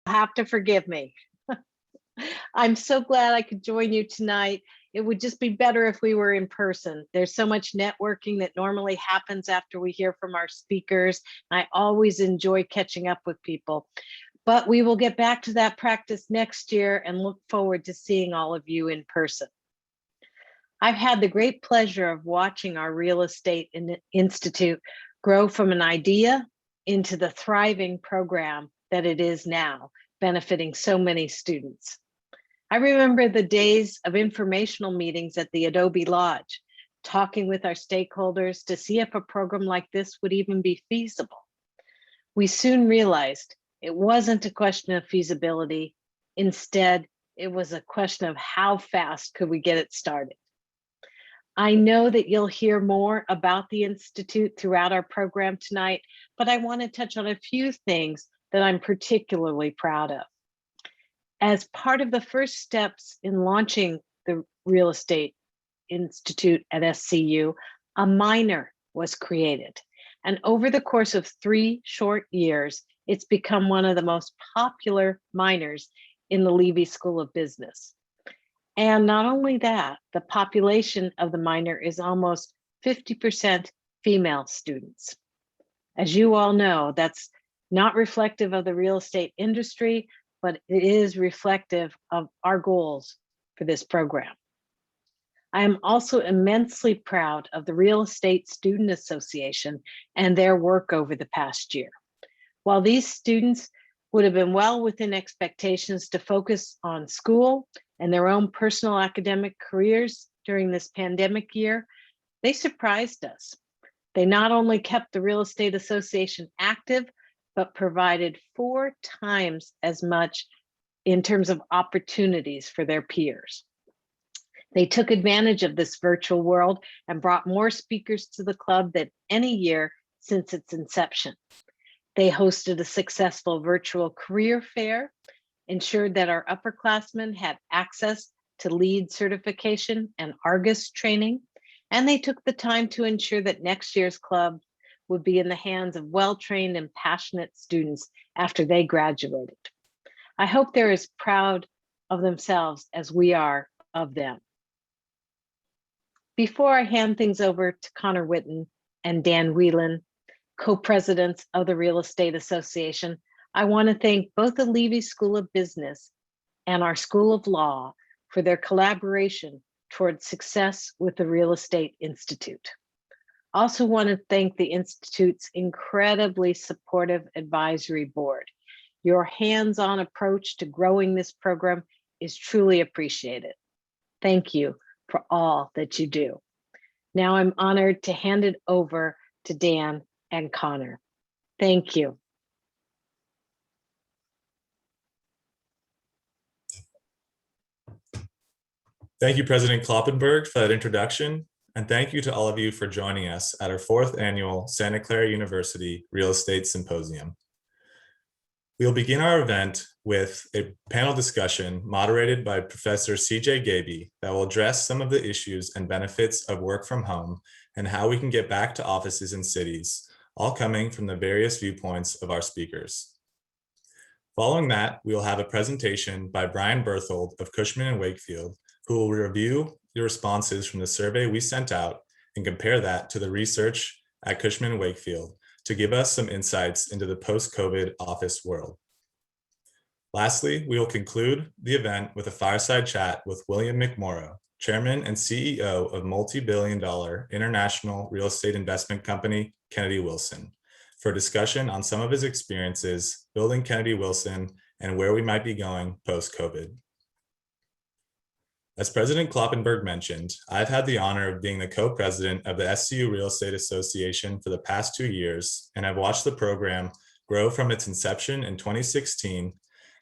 have to forgive me. I'm so glad I could join you tonight. It would just be better if we were in person. There's so much networking that normally happens after we hear from our speakers. I always enjoy catching up with people. But we will get back to that practice next year and look forward to seeing all of you in person. I've had the great pleasure of watching our Real Estate Institute grow from an idea into the thriving program that it is now, benefiting so many students. I remember the days of informational meetings at the Adobe Lodge, talking with our stakeholders to see if a program like this would even be feasible. We soon realized it wasn't a question of feasibility. Instead, it was a question of how fast could we get it started. I know that you'll hear more about the Institute throughout our program tonight, but I want to touch on a few things that I'm particularly proud of. As part of the first steps in launching the Real Estate Institute at SCU, a minor was created. And over the course of 3 short years, it's become one of the most popular minors in the Levy School of Business. And not only that, the population of the minor is almost 50% female students. As you all know, that's not reflective of the real estate industry, but it is reflective of our goals for this program. I am also immensely proud of the Real Estate Student Association and their work over the past year. While these students would have been well within expectations to focus on school and their own personal academic careers during this pandemic year, they surprised us. They not only kept the Real Estate Association active, but provided 4 times as much in terms of opportunities for their peers. They took advantage of this virtual world and brought more speakers to the club than any year since its inception. They hosted a successful virtual career fair, ensured that our upperclassmen had access to LEED certification and Argus training, and they took the time to ensure that next year's club would be in the hands of well-trained and passionate students after they graduated. I hope they're as proud of themselves as we are of them. Before I hand things over to Connor Whitten and Dan Whelan, co-presidents of the Real Estate Association, I want to thank both the Levy School of Business and our School of Law for their collaboration towards success with the Real Estate Institute. Also want to thank the Institute's incredibly supportive advisory board. Your hands-on approach to growing this program is truly appreciated. Thank you for all that you do. Now I'm honored to hand it over to Dan and Connor. Thank you. Thank you, President Kloppenberg, for that introduction. And thank you to all of you for joining us at our 4th annual Santa Clara University Real Estate Symposium. We'll begin our event with a panel discussion moderated by Professor CJ Gaby that will address some of the issues and benefits of work from home and how we can get back to offices in cities, all coming from the various viewpoints of our speakers. Following that, we will have a presentation by Brian Berthold of Cushman & Wakefield, who will review the responses from the survey we sent out and compare that to the research at Cushman & Wakefield to give us some insights into the post-COVID office world. Lastly, we will conclude the event with a fireside chat with William McMorrow, Chairman and CEO of multi-billion-dollar international real estate investment company, Kennedy Wilson, for a discussion on some of his experiences building Kennedy Wilson and where we might be going post-COVID. As President Kloppenberg mentioned, I've had the honor of being the co-president of the SCU Real Estate Association for the past 2 years, and I've watched the program grow from its inception in 2016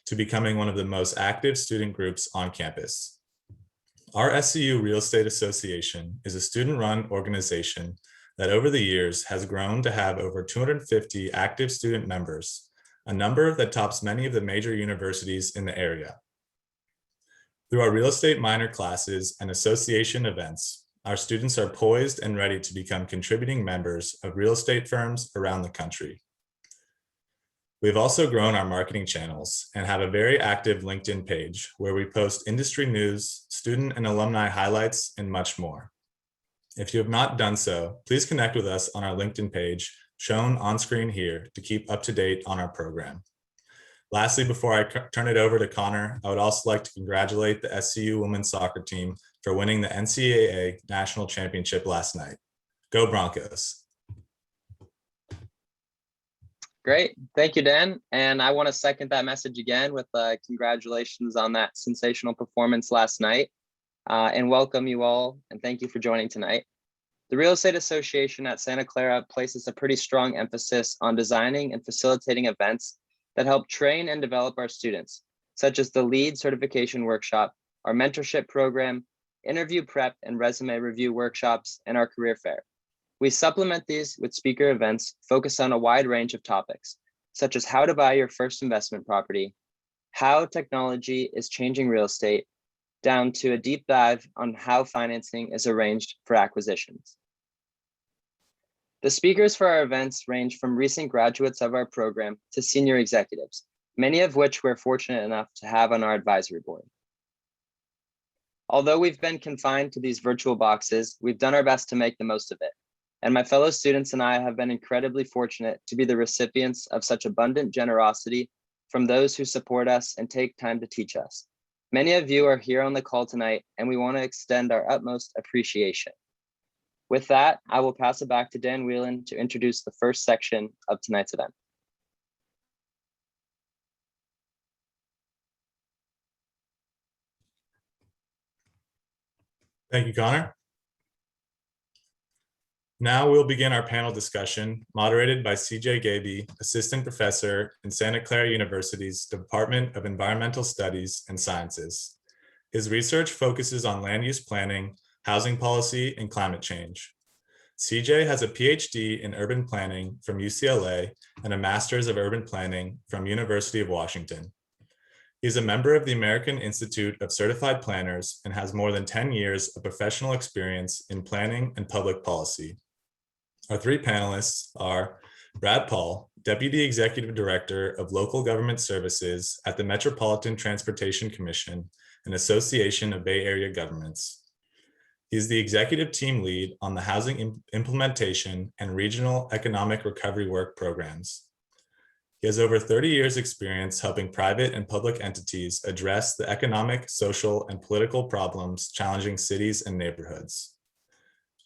to becoming one of the most active student groups on campus. Our SCU Real Estate Association is a student-run organization that over the years has grown to have over 250 active student members, a number that tops many of the major universities in the area. Through our real estate minor classes and association events, our students are poised and ready to become contributing members of real estate firms around the country. We've also grown our marketing channels and have a very active LinkedIn page where we post industry news, student and alumni highlights, and much more. If you have not done so, please connect with us on our LinkedIn page shown on screen here to keep up to date on our program. Lastly, before I turn it over to Connor, I would also like to congratulate the SCU women's soccer team for winning the NCAA National Championship last night. Go Broncos. Great. Thank you, Dan. And I want to second that message again with congratulations on that sensational performance last night, and welcome you all. And thank you for joining tonight. The Real Estate Association at Santa Clara places a pretty strong emphasis on designing and facilitating events that help train and develop our students, such as the LEED certification workshop, our mentorship program, interview prep and resume review workshops, and our career fair. We supplement these with speaker events focused on a wide range of topics, such as how to buy your first investment property, how technology is changing real estate, down to a deep dive on how financing is arranged for acquisitions. The speakers for our events range from recent graduates of our program to senior executives, many of which we're fortunate enough to have on our advisory board. Although we've been confined to these virtual boxes, we've done our best to make the most of it. And my fellow students and I have been incredibly fortunate to be the recipients of such abundant generosity from those who support us and take time to teach us. Many of you are here on the call tonight, and we want to extend our utmost appreciation. With that, I will pass it back to Dan Whelan to introduce the first section of tonight's event. Thank you, Connor. Now we'll begin our panel discussion moderated by CJ Gaby, Assistant Professor in Santa Clara University's Department of Environmental Studies and Sciences. His research focuses on land use planning, housing policy, and climate change. CJ has a PhD in urban planning from UCLA and a Master's of Urban Planning from University of Washington. He's a member of the American Institute of Certified Planners and has more than 10 years of professional experience in planning and public policy. Our three panelists are Brad Paul, Deputy Executive Director of Local Government Services at the Metropolitan Transportation Commission, an association of Bay Area governments. He's the executive team lead on the housing implementation and regional economic recovery work programs. He has over 30 years experience helping private and public entities address the economic, social, and political problems challenging cities and neighborhoods.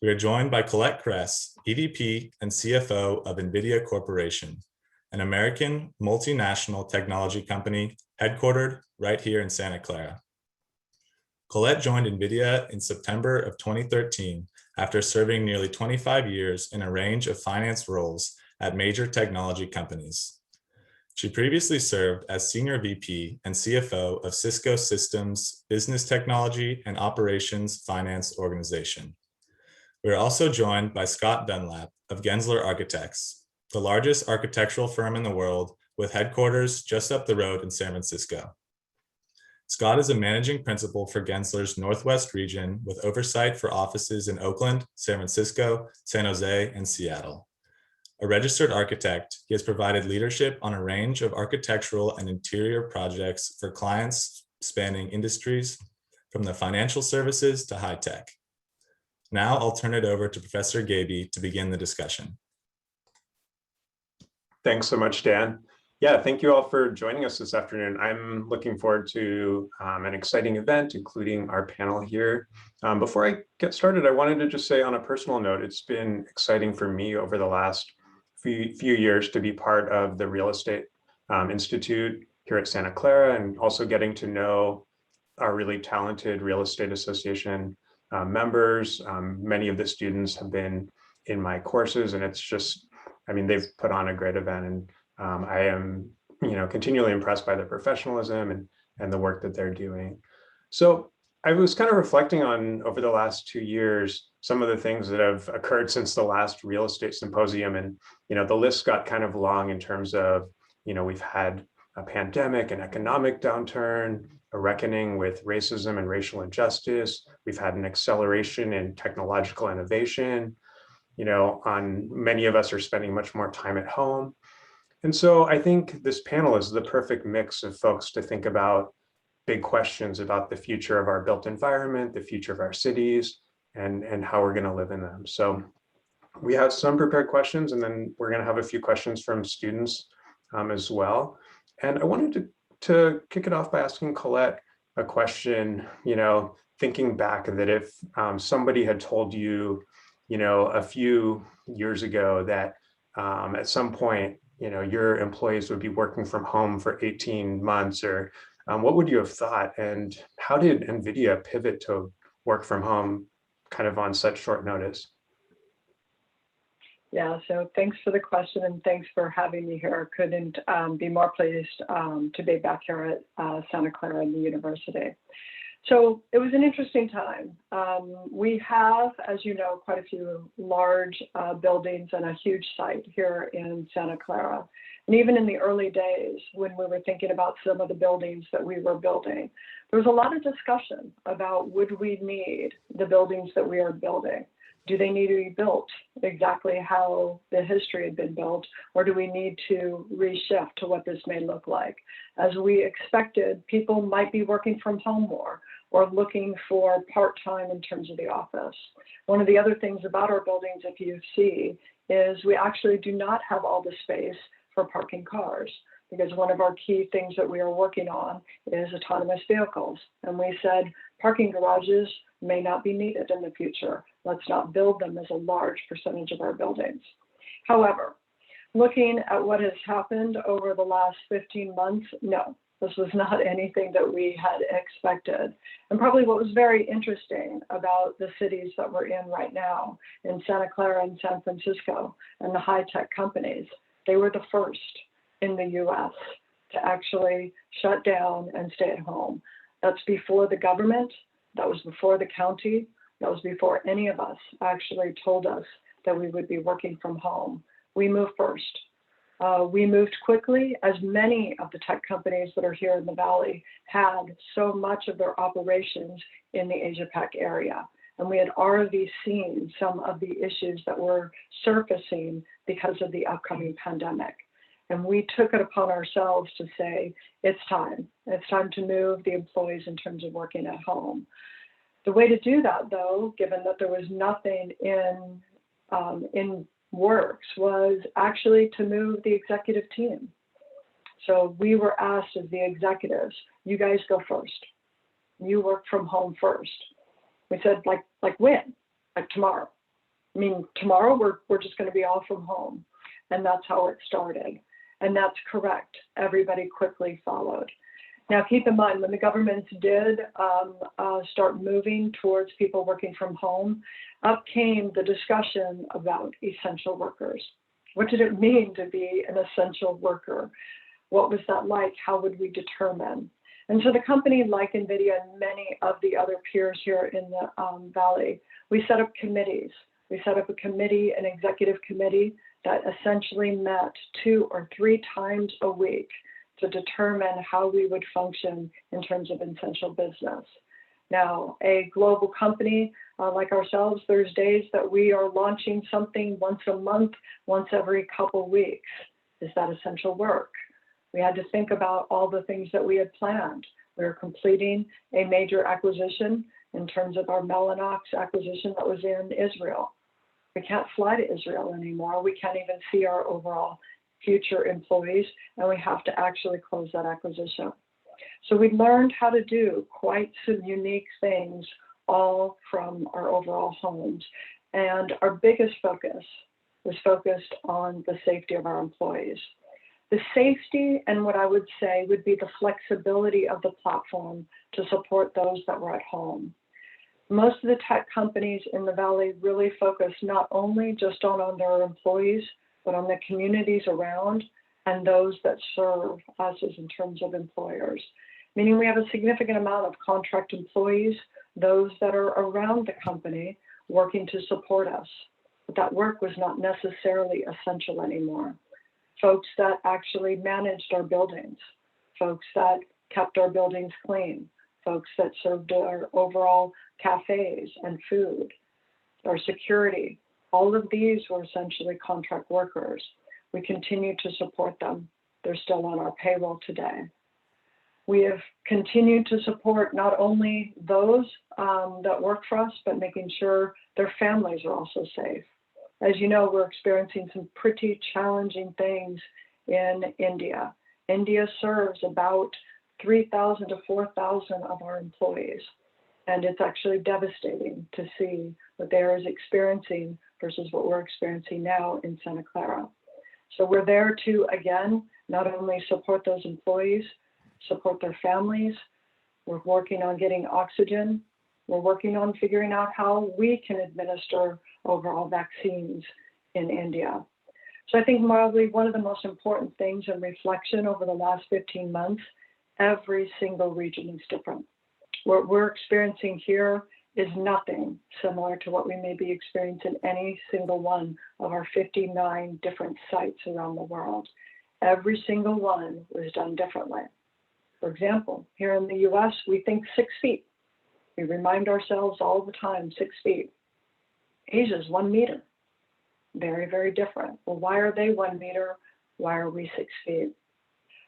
We are joined by Colette Kress, EVP and CFO of NVIDIA Corporation, an American multinational technology company headquartered right here in Santa Clara. Colette joined NVIDIA in September of 2013 after serving nearly 25 years in a range of finance roles at major technology companies. She previously served as Senior VP and CFO of Cisco Systems Business Technology and Operations Finance Organization. We are also joined by Scott Dunlap of Gensler Architects, the largest architectural firm in the world with headquarters just up the road in San Francisco. Scott is a managing principal for Gensler's Northwest region with oversight for offices in Oakland, San Francisco, San Jose, and Seattle. A registered architect, he has provided leadership on a range of architectural and interior projects for clients spanning industries from the financial services to high tech. Now I'll turn it over to Professor Gaby to begin the discussion. Thanks so much, Dan. Yeah, thank you all for joining us this afternoon. I'm looking forward to an exciting event, including our panel here. Before I get started, I wanted to just say on a personal note, it's been exciting for me over the last few years to be part of the Real Estate Institute here at Santa Clara, and also getting to know our really talented Real Estate Association members. Many of the students have been in my courses, and it's just, I mean, they've put on a great event, and I am, continually impressed by their professionalism and the work that they're doing. So I was kind of reflecting on, over the last 2 years, some of the things that have occurred since the last Real Estate Symposium. And, the list got kind of long in terms of, we've had a pandemic, an economic downturn, a reckoning with racism and racial injustice. We've had an acceleration in technological innovation. Many of us are spending much more time at home. And so I think this panel is the perfect mix of folks to think about big questions about the future of our built environment, the future of our cities, and how we're going to live in them. So we have some prepared questions, and then we're going to have a few questions from students as well. And I wanted to kick it off by asking Colette a question, thinking back that if somebody had told you, a few years ago that at some point, your employees would be working from home for 18 months, or what would you have thought? And how did NVIDIA pivot to work from home kind of on such short notice? Yeah, so thanks for the question and thanks for having me here. Couldn't be more pleased to be back here at Santa Clara University. So it was an interesting time. We have, as you know, quite a few large buildings and a huge site here in Santa Clara. And even in the early days, when we were thinking about some of the buildings that we were building, there was a lot of discussion about would we need the buildings that we are building? Do they need to be built exactly how the history had been built, or do we need to reshift to what this may look like? As we expected, people might be working from home more or looking for part-time in terms of the office. One of the other things about our buildings, if you see, is we actually do not have all the space for parking cars, because one of our key things that we are working on is autonomous vehicles. And we said parking garages may not be needed in the future. Let's not build them as a large percentage of our buildings. However, looking at what has happened over the last 15 months, no, this was not anything that we had expected. And probably what was very interesting about the cities that we're in right now, in Santa Clara and San Francisco, and the high-tech companies, they were the first in the US to actually shut down and stay at home. That's before the government, that was before the county, that was before any of us actually told us that we would be working from home. We moved first. We moved quickly, as many of the tech companies that are here in the Valley had so much of their operations in the Asia-Pac area. And we had already seen some of the issues that were surfacing because of the upcoming pandemic. And we took it upon ourselves to say, it's time. It's time to move the employees in terms of working at home. The way to do that, though, given that there was nothing in works, was actually to move the executive team. So we were asked as the executives, you guys go first. You work from home first. We said, like when? Like tomorrow. I mean, tomorrow we're just going to be all from home. And that's how it started. And that's correct. Everybody quickly followed. Now, keep in mind, when the governments did start moving towards people working from home, up came the discussion about essential workers. What did it mean to be an essential worker? What was that like? How would we determine? And so the company like NVIDIA and many of the other peers here in the Valley, we set up committees. We set up a committee, an executive committee, that essentially met 2 or 3 times a week to determine how we would function in terms of essential business. Now, a global company like ourselves, there's days that we are launching something once a month, once every couple weeks. Is that essential work? We had to think about all the things that we had planned. We were completing a major acquisition in terms of our Mellanox acquisition that was in Israel. We can't fly to Israel anymore. We can't even see our overall future employees, and we have to actually close that acquisition. So we learned how to do quite some unique things, all from our overall homes. And our biggest focus was focused on the safety of our employees. The safety, and what I would say would be the flexibility of the platform to support those that were at home. Most of the tech companies in the Valley really focus not only just on their employees, but on the communities around and those that serve us as in terms of employers. Meaning we have a significant amount of contract employees, those that are around the company working to support us. But that work was not necessarily essential anymore. Folks that actually managed our buildings, folks that kept our buildings clean, folks that served our overall cafes and food, our security, all of these were essentially contract workers. We continue to support them. They're still on our payroll today. We have continued to support not only those that work for us, but making sure their families are also safe. As you know, we're experiencing some pretty challenging things in India. India serves about 3,000 to 4,000 of our employees. And it's actually devastating to see what they are experiencing versus what we're experiencing now in Santa Clara. So we're there to, again, not only support those employees, support their families. We're working on getting oxygen. We're working on figuring out how we can administer overall vaccines in India. So I think probably one of the most important things in reflection over the last 15 months, every single region is different. What we're experiencing here is nothing similar to what we may be experiencing in any single one of our 59 different sites around the world. Every single one was done differently. For example, here in the US, we think 6 feet. We remind ourselves all the time, 6 feet. Asia's 1 meter. Very, very different. Well, why are they 1 meter? Why are we 6 feet?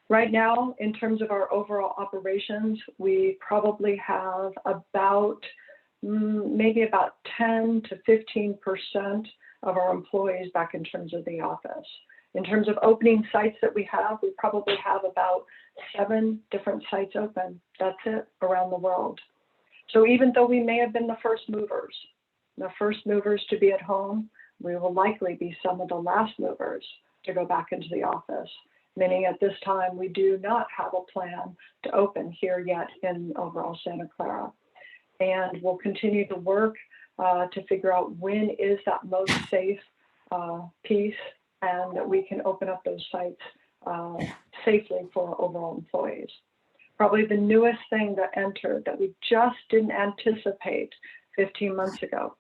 Right now, in terms of our overall operations, we probably have about maybe about 10 to 15% of our employees back in terms of the office. In terms of opening sites that we probably have about 7 different sites open. That's it, around the world. So even though we may have been the first movers to be at home, we will likely be some of the last movers to go back into the office. Meaning at this time, we do not have a plan to open here yet in overall Santa Clara. And we'll continue to work to figure out when is that most safe piece, and that we can open up those sites safely for our overall employees. Probably the newest thing that entered that we just didn't anticipate 15 months ago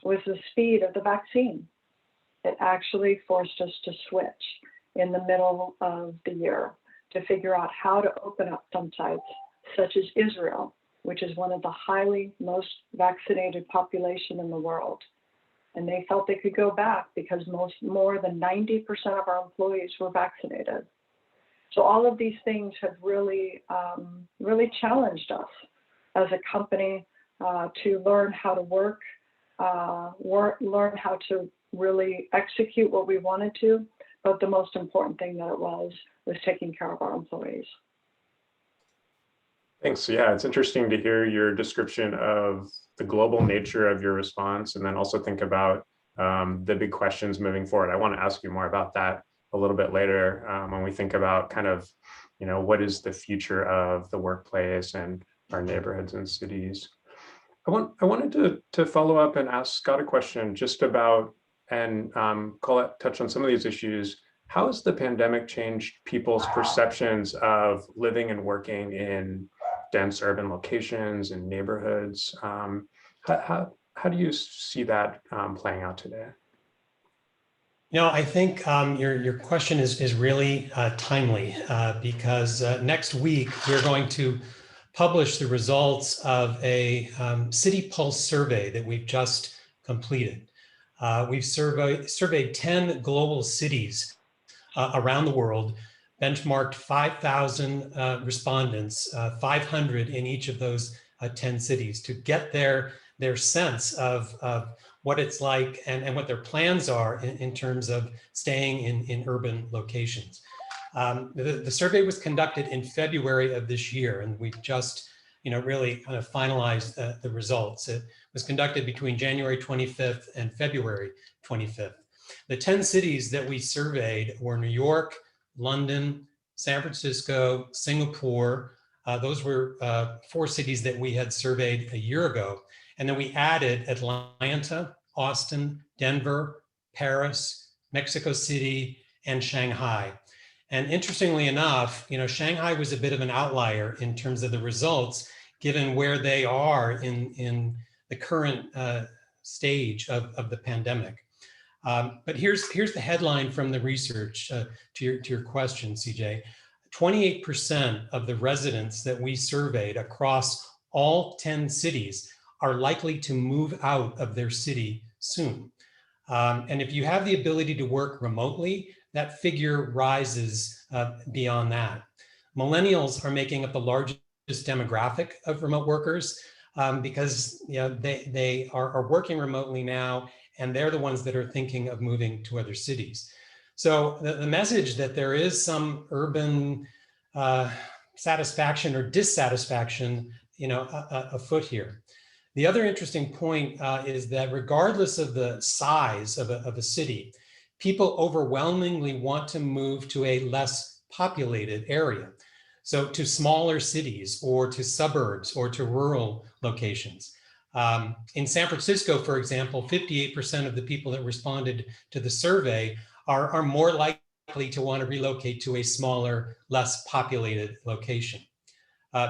was the speed of the vaccine. It actually forced us to switch in the middle of the year to figure out how to open up some sites, such as Israel, which is one of the most vaccinated population in the world. And they felt they could go back because more than 90% of our employees were vaccinated. So all of these things have really, really challenged us as a company to learn how to work, learn how to really execute what we wanted to. But the most important thing that it was taking care of our employees. Thanks. Yeah, it's interesting to hear your description of the global nature of your response, and then also think about the big questions moving forward. I want to ask you more about that a little bit later when we think about kind of, what is the future of the workplace and our neighborhoods and cities. I wanted to follow up and ask Scott a question just about, and touch on some of these issues. How has the pandemic changed people's perceptions of living and working in dense urban locations and neighborhoods? How do you see that playing out today? I think your question is really timely because next week we're going to publish the results of a City Pulse survey that we've just completed. We've surveyed 10 global cities around the world, benchmarked 5,000 respondents, 500 in each of those 10 cities, to get their sense of what it's like and what their plans are in terms of staying in urban locations. The survey was conducted in February of this year, and we've just really kind of finalized the results. It was conducted between January 25th and February 25th. The 10 cities that we surveyed were New York, London, San Francisco, Singapore. Those were 4 cities that we had surveyed a year ago. And then we added Atlanta, Austin, Denver, Paris, Mexico City, and Shanghai. And interestingly enough, Shanghai was a bit of an outlier in terms of the results, given where they are in the current stage of the pandemic. But here's the headline from the research to your question, CJ. 28% of the residents that we surveyed across all 10 cities are likely to move out of their city soon. And if you have the ability to work remotely, that figure rises beyond that. Millennials are making up the largest demographic of remote workers because they are working remotely now, and they're the ones that are thinking of moving to other cities. So the message that there is some urban satisfaction or dissatisfaction, afoot here. The other interesting point is that regardless of the size of a city, people overwhelmingly want to move to a less populated area. So to smaller cities or to suburbs or to rural locations. In San Francisco, for example, 58% of the people that responded to the survey are more likely to want to relocate to a smaller, less populated location.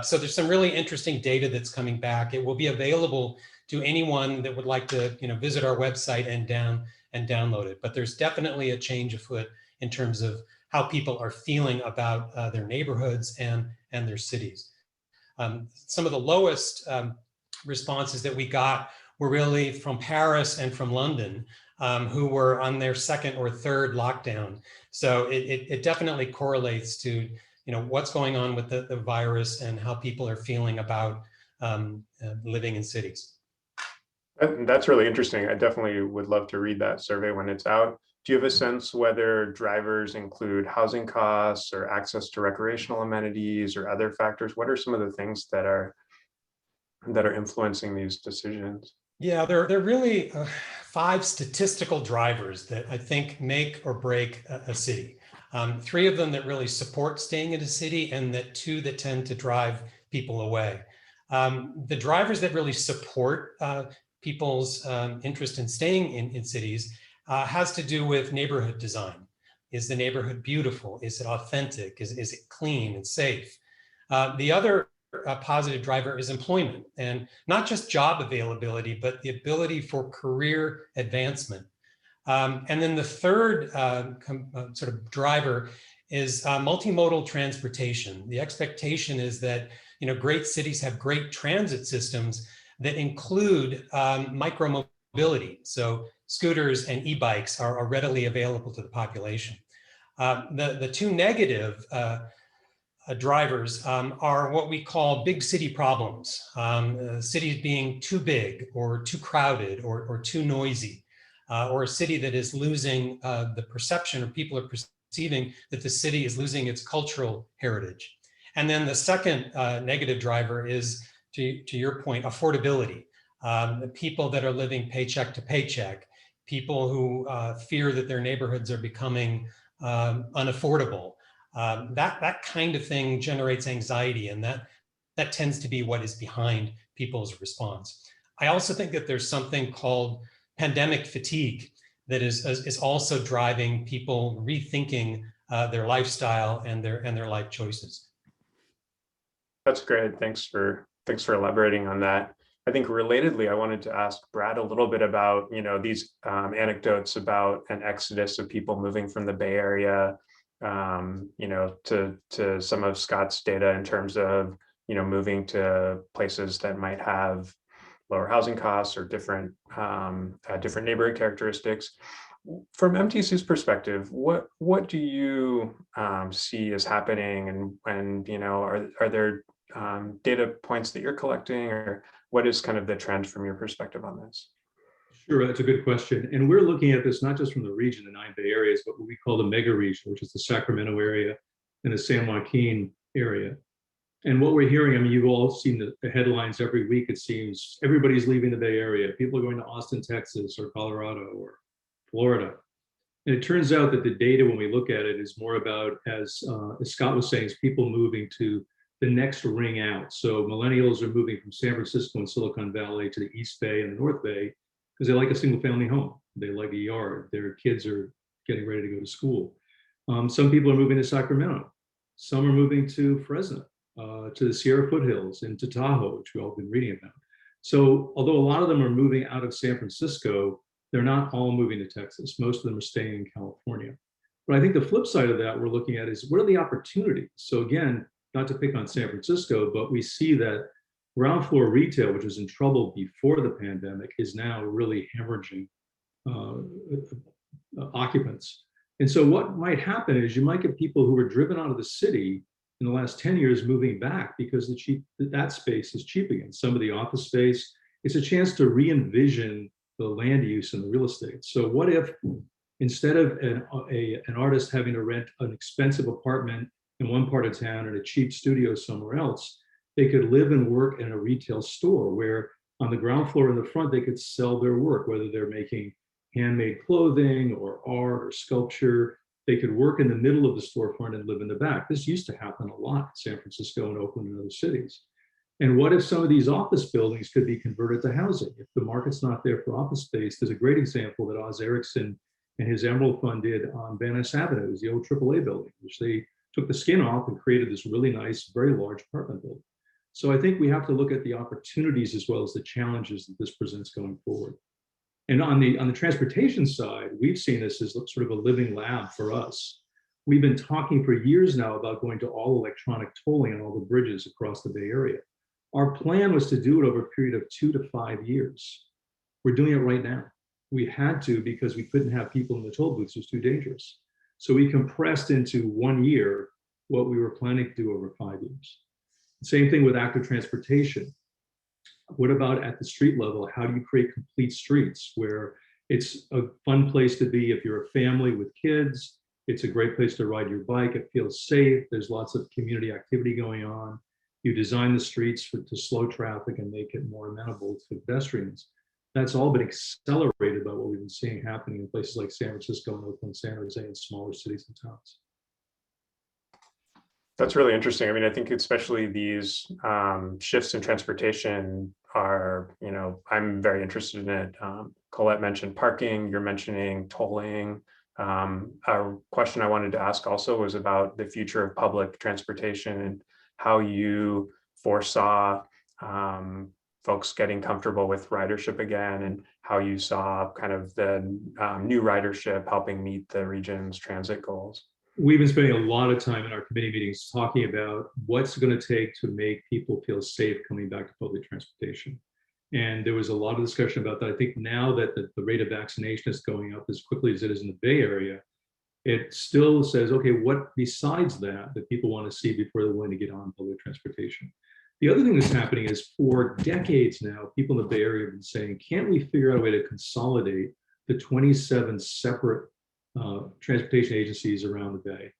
So there's some really interesting data that's coming back. It will be available to anyone that would like to visit our website and download it. But there's definitely a change afoot in terms of how people are feeling about their neighborhoods and their cities. Some of the lowest responses that we got were really from Paris and from London, who were on their second or third lockdown. So it definitely correlates to what's going on with the virus and how people are feeling about living in cities. That's really interesting. I definitely would love to read that survey when it's out. Do you have a sense whether drivers include housing costs or access to recreational amenities or other factors? What are some of the things that are influencing these decisions? Yeah, there are really 5 statistical drivers that I think make or break a city. 3 of them that really support staying in a city, and 2 that tend to drive people away. The drivers that really support people's interest in staying in cities has to do with neighborhood design. Is the neighborhood beautiful? Is it authentic? Is it clean and safe? The other positive driver is employment, and not just job availability, but the ability for career advancement. And then the third sort of driver is multimodal transportation. The expectation is that great cities have great transit systems that include micromobility. So scooters and e-bikes are readily available to the population. The 2 negative drivers are what we call big city problems. Cities being too big or too crowded or too noisy, or a city that is losing the perception, or people are perceiving that the city is losing its cultural heritage. And then the second negative driver is, to your point, affordability. The people that are living paycheck to paycheck, people who fear that their neighborhoods are becoming unaffordable. That kind of thing generates anxiety, and that tends to be what is behind people's response. I also think that there's something called pandemic fatigue that is also driving people rethinking their lifestyle and their life choices. That's great. Thanks for elaborating on that. I think relatedly, I wanted to ask Brad a little bit about these anecdotes about an exodus of people moving from the Bay Area, to some of Scott's data in terms of moving to places that might have lower housing costs or different neighborhood characteristics. From MTC's perspective, what do you see is happening, and are there data points that you're collecting, or what is kind of the trend from your perspective on this? Sure, that's a good question. And we're looking at this not just from the region, the 9 Bay areas, but what we call the mega region, which is the Sacramento area and the San Joaquin area. And what we're hearing, you've all seen the headlines every week, it seems. Everybody's leaving the Bay Area. People are going to Austin, Texas, or Colorado, or Florida. And it turns out that the data, when we look at it, is more about, as Scott was saying, is people moving to the next ring out. So millennials are moving from San Francisco and Silicon Valley to the East Bay and the North Bay because they like a single family home. They like a yard. Their kids are getting ready to go to school. Some people are moving to Sacramento. Some are moving to Fresno, to the Sierra foothills, and to Tahoe, which we've all been reading about. So although a lot of them are moving out of San Francisco, they're not all moving to Texas. Most of them are staying in California. But I think the flip side of that we're looking at is, what are the opportunities? So again, not to pick on San Francisco, but we see that ground floor retail, which was in trouble before the pandemic, is now really hemorrhaging occupants. And so what might happen is you might get people who were driven out of the city in the last 10 years moving back because that space is cheap again. Some of the office space, it's a chance to re-envision the land use and the real estate. So what if instead of an artist having to rent an expensive apartment in one part of town and a cheap studio somewhere else, they could live and work in a retail store where on the ground floor in the front, they could sell their work, whether they're making handmade clothing or art or sculpture. They could work in the middle of the storefront and live in the back. This used to happen a lot in San Francisco and Oakland and other cities. And what if some of these office buildings could be converted to housing? If the market's not there for office space, there's a great example that Oz Erickson and his Emerald Fund did on Van Ness Avenue, is the old AAA building, which they took the skin off and created this really nice, very large apartment building. So I think we have to look at the opportunities as well as the challenges that this presents going forward. And on the transportation side, we've seen this as sort of a living lab for us. We've been talking for years now about going to all electronic tolling on all the bridges across the Bay Area. Our plan was to do it over a period of 2 to 5 years. We're doing it right now. We had to because we couldn't have people in the toll booths. It was too dangerous. So we compressed into 1 year what we were planning to do over 5 years. Same thing with active transportation. What about at the street level? How do you create complete streets where it's a fun place to be if you're a family with kids? It's a great place to ride your bike. It feels safe. There's lots of community activity going on. You design the streets to slow traffic and make it more amenable to pedestrians. That's all been accelerated by what we've been seeing happening in places like San Francisco and Oakland, San Jose, and smaller cities and towns. That's really interesting. I mean, I think especially these shifts in transportation are, I'm very interested in it. Colette mentioned parking, you're mentioning tolling. A question I wanted to ask also was about the future of public transportation and how you foresaw folks getting comfortable with ridership again, and how you saw kind of the new ridership helping meet the region's transit goals. We've been spending a lot of time in our committee meetings talking about what's going to take to make people feel safe coming back to public transportation. And there was a lot of discussion about that. I think now that the rate of vaccination is going up as quickly as it is in the Bay Area, it still says, okay, what besides that people want to see before they're willing to get on public transportation? The other thing that's happening is for decades now, people in the Bay Area have been saying, can't we figure out a way to consolidate the 27 separate transportation agencies around the Bay?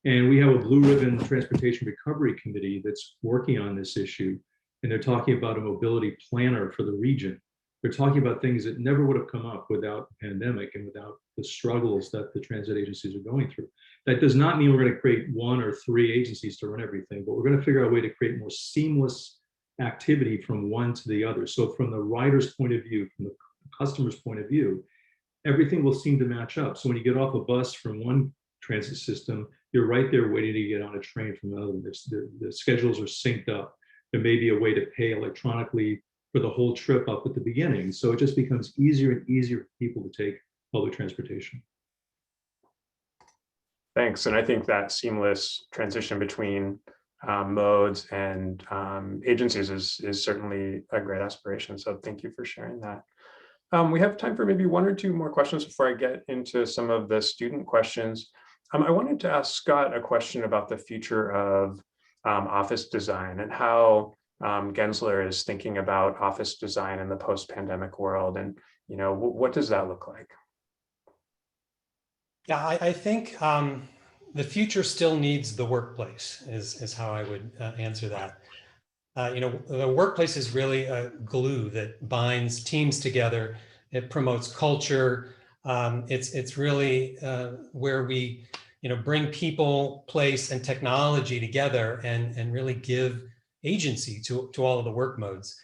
And we have a Blue Ribbon Transportation Recovery Committee that's working on this issue. And they're talking about a mobility planner for the region. They're talking about things that never would have come up without the pandemic and without the struggles that the transit agencies are going through. That does not mean we're going to create 1 or 3 agencies to run everything, but we're going to figure out a way to create more seamless activity from one to the other. So from the rider's point of view, from the customer's point of view, everything will seem to match up. So when you get off a bus from one transit system, you're right there waiting to get on a train from another. The schedules are synced up. There may be a way to pay electronically for the whole trip up at the beginning. So it just becomes easier and easier for people to take public transportation. Thanks. And I think that seamless transition between modes and agencies is certainly a great aspiration. So thank you for sharing that. We have time for maybe 1 or 2 more questions before I get into some of the student questions. I wanted to ask Scott a question about the future of office design and how Gensler is thinking about office design in the post-pandemic world. And, what does that look like? Yeah, I think the future still needs the workplace is how I would answer that. The workplace is really a glue that binds teams together. It promotes culture. It's really where we, bring people, place, and technology together and really give agency to all of the work modes.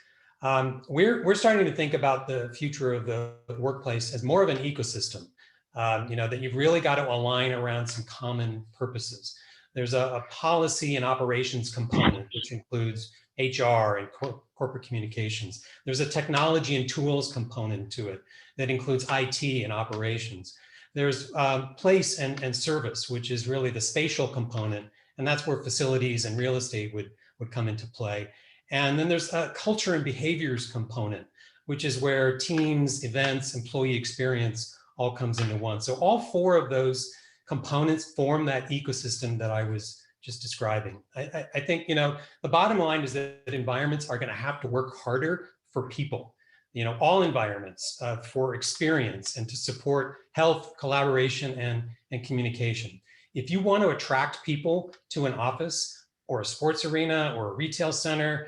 We're starting to think about the future of the workplace as more of an ecosystem. That you've really got to align around some common purposes. There's a policy and operations component, which includes HR and corporate communications. There's a technology and tools component to it that includes IT and operations. There's place and service, which is really the spatial component, and that's where facilities and real estate would come into play. And then there's a culture and behaviors component, which is where teams, events, employee experience all comes into one. So all 4 of those components form that ecosystem that I was just describing. I think, the bottom line is that environments are going to have to work harder for people, all environments for experience and to support health, collaboration, and communication. If you want to attract people to an office or a sports arena or a retail center,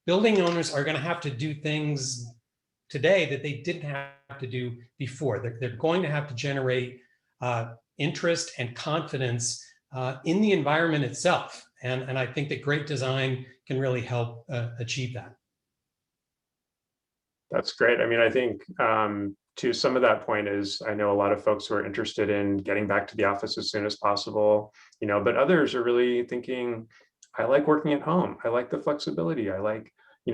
building owners are going to have to do things today that they didn't have to do before. They're going to have to generate interest and confidence in the environment itself. And I think that great design can really help achieve that. That's great. I mean, I think to some of that point is, I know a lot of folks who are interested in getting back to the office as soon as possible, but others are really thinking, I like working at home. I like the flexibility. I like,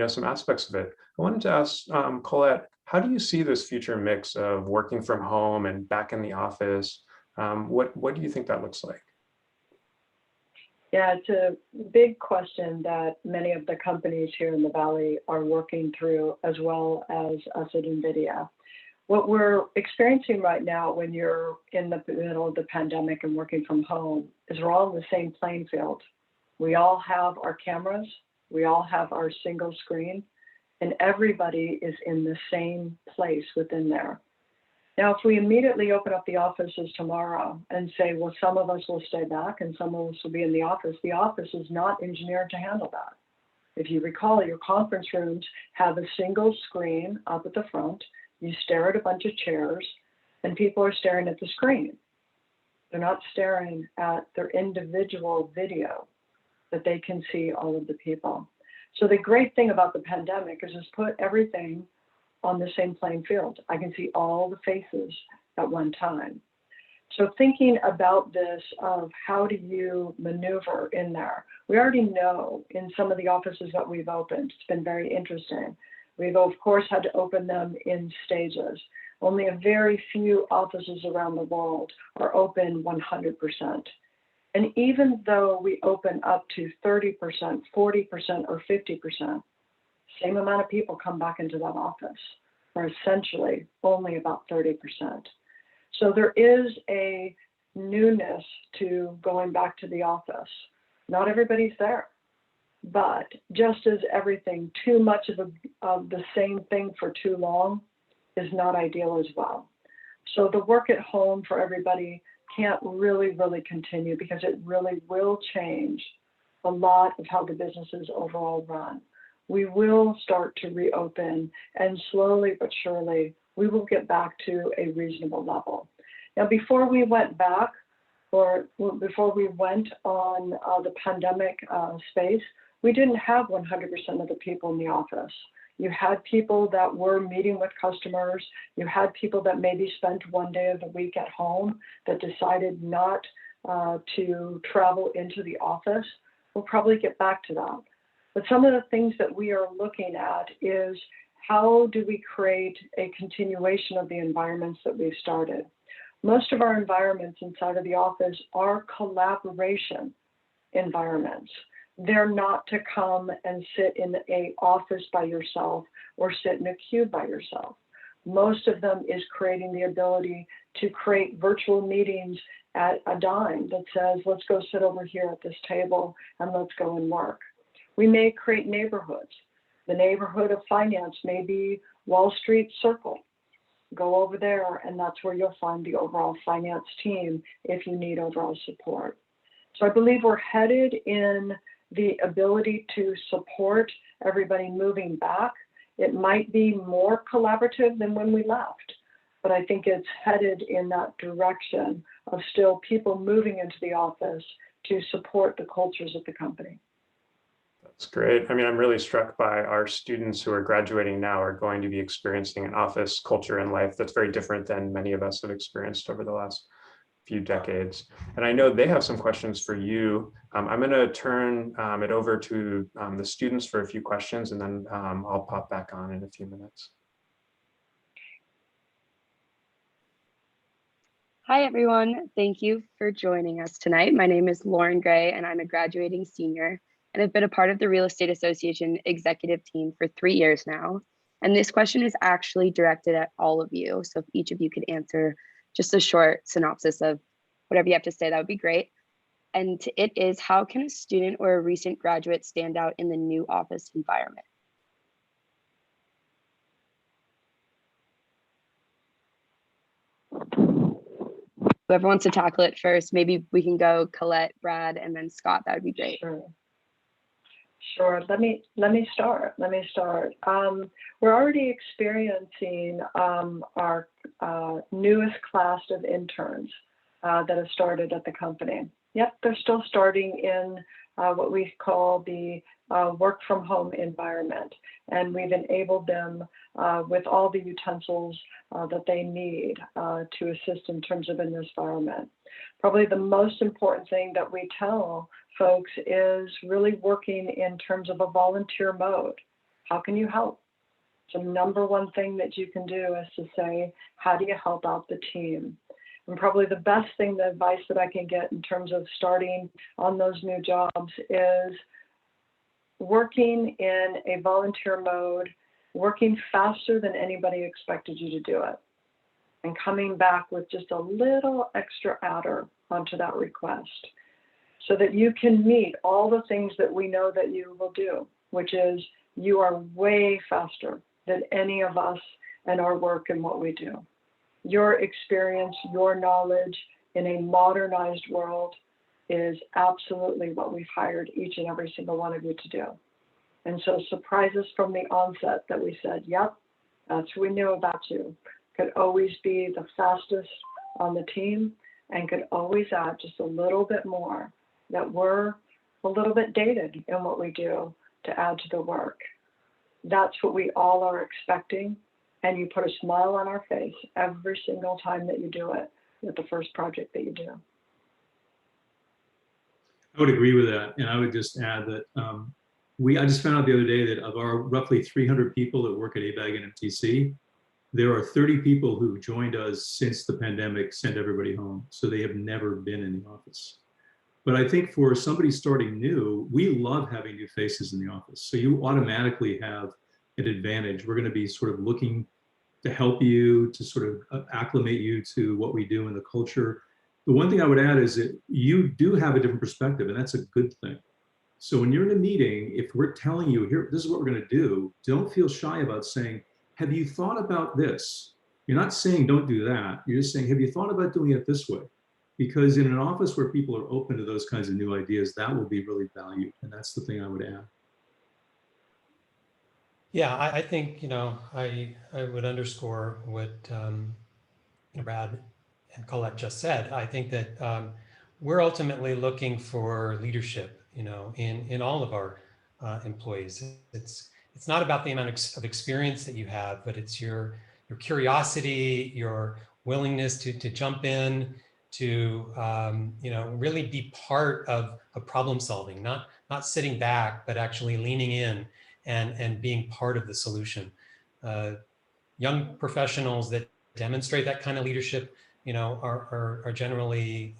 some aspects of it. I wanted to ask Colette, how do you see this future mix of working from home and back in the office? What do you think that looks like? Yeah, it's a big question that many of the companies here in the Valley are working through, as well as us at NVIDIA. What we're experiencing right now when you're in the middle of the pandemic and working from home is we're all in the same playing field. We all have our cameras, we all have our single screen, and everybody is in the same place within there. Now, if we immediately open up the offices tomorrow and say, well, some of us will stay back and some of us will be in the office is not engineered to handle that. If you recall, your conference rooms have a single screen up at the front. You stare at a bunch of chairs and people are staring at the screen. They're not staring at their individual video that they can see all of the people. So the great thing about the pandemic is it's put everything on the same playing field. I can see all the faces at one time. So thinking about this of how do you maneuver in there? We already know in some of the offices that we've opened, it's been very interesting. We've of course had to open them in stages. Only a very few offices around the world are open 100%. And even though we open up to 30%, 40%, or 50%, same amount of people come back into that office, or essentially only about 30%. So there is a newness to going back to the office. Not everybody's there, but just as everything, too much of the same thing for too long is not ideal as well. So the work at home for everybody can't really continue because it really will change a lot of how the businesses overall run. We will start to reopen, and slowly but surely, we will get back to a reasonable level. Now, before we went back, or before we went on the pandemic space, we didn't have 100% of the people in the office. You had people that were meeting with customers. You had people that maybe spent one day of the week at home that decided not to travel into the office. We'll probably get back to that. But some of the things that we are looking at is how do we create a continuation of the environments that we've started? Most of our environments inside of the office are collaboration environments. They're not to come and sit in an office by yourself or sit in a cube by yourself. Most of them is creating the ability to create virtual meetings at a dime that says, let's go sit over here at this table and let's go and work. We may create neighborhoods. The neighborhood of finance may be Wall Street Circle. Go over there, and that's where you'll find the overall finance team if you need overall support. So I believe we're headed in the ability to support everybody moving back. It might be more collaborative than when we left, but I think it's headed in that direction of still people moving into the office to support the cultures of the company. That's great. I mean, I'm really struck by our students who are graduating now are going to be experiencing an office culture and life that's very different than many of us have experienced over the last few decades. And I know they have some questions for you. I'm going to turn it over to the students for a few questions, and then I'll pop back on in a few minutes. Hi, everyone. Thank you for joining us tonight. My name is Lauren Gray, and I'm a graduating senior, and I've been a part of the Real Estate Association executive team for 3 years now. And this question is actually directed at all of you. So if each of you could answer just a short synopsis of whatever you have to say, that would be great. And it is, how can a student or a recent graduate stand out in the new office environment? Whoever wants to tackle it first, maybe we can go Colette, Brad, and then Scott. That would be great. Sure. Let me start. We're already experiencing our newest class of interns that have started at the company. Yep, they're still starting in what we call the work from home environment, and we've enabled them with all the utensils that they need to assist in terms of in this environment. Probably the most important thing that we tell folks is really working in terms of a volunteer mode. How can you help? So number one thing that you can do is to say, how do you help out the team? And probably the best thing, the advice that I can get in terms of starting on those new jobs is working in a volunteer mode, working faster than anybody expected you to do it, and coming back with just a little extra adder onto that request so that you can meet all the things that we know that you will do, which is you are way faster than any of us and our work and what we do. Your experience, your knowledge in a modernized world is absolutely what we've hired each and every single one of you to do. And so surprise us from the onset that we said, yep, that's what we knew about you. Could always be the fastest on the team and could always add just a little bit more, that we're a little bit dated in what we do to add to the work. That's what we all are expecting. And you put a smile on our face every single time that you do it with the first project that you do. I would agree with that. And I would just add that I just found out the other day that of our roughly 300 people that work at ABAG and MTC, there are 30 people who joined us since the pandemic sent everybody home. So they have never been in the office. But I think for somebody starting new, we love having new faces in the office. So you automatically have an advantage. We're going to be sort of looking to help you, to sort of acclimate you to what we do in the culture. The one thing I would add is that you do have a different perspective, and that's a good thing. So when you're in a meeting, if we're telling you, here, this is what we're going to do, don't feel shy about saying, have you thought about this? You're not saying don't do that. You're just saying, have you thought about doing it this way? Because in an office where people are open to those kinds of new ideas, that will be really valued. And that's the thing I would add. Yeah, I think, I would underscore what Brad and Colette just said. I think that we're ultimately looking for leadership, in all of our employees. It's not about the amount of experience that you have, but it's your curiosity, your willingness to jump in, to really be part of problem solving, not sitting back, but actually leaning in and being part of the solution. Young professionals that demonstrate that kind of leadership, are generally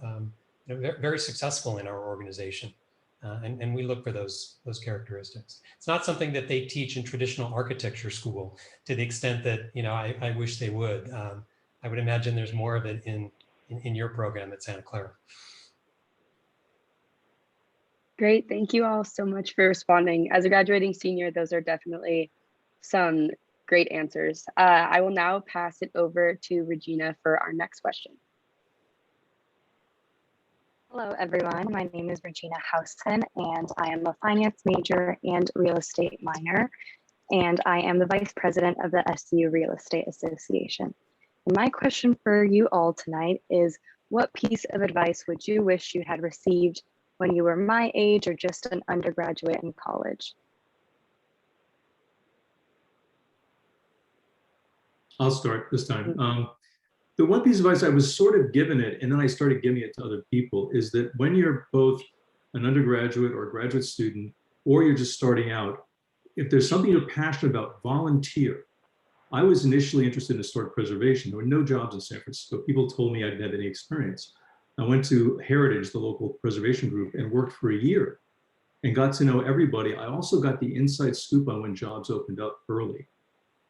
very successful in our organization. And we look for those characteristics. It's not something that they teach in traditional architecture school to the extent that, I wish they would. I would imagine there's more of it in your program at Santa Clara. Great, thank you all so much for responding. As a graduating senior, those are definitely some great answers. I will now pass it over to Regina for our next question. Hello, everyone. My name is Regina Housen, and I am a finance major and real estate minor, and I am the vice president of the SU Real Estate Association. And my question for you all tonight is, what piece of advice would you wish you had received when you were my age or just an undergraduate in college? I'll start this time. The one piece of advice I was sort of given it, and then I started giving it to other people, is that when you're both an undergraduate or a graduate student, or you're just starting out, if there's something you're passionate about, volunteer. I was initially interested in historic preservation. There were no jobs in San Francisco. People told me I didn't have any experience. I went to Heritage, the local preservation group, and worked for a year and got to know everybody. I also got the inside scoop on when jobs opened up early.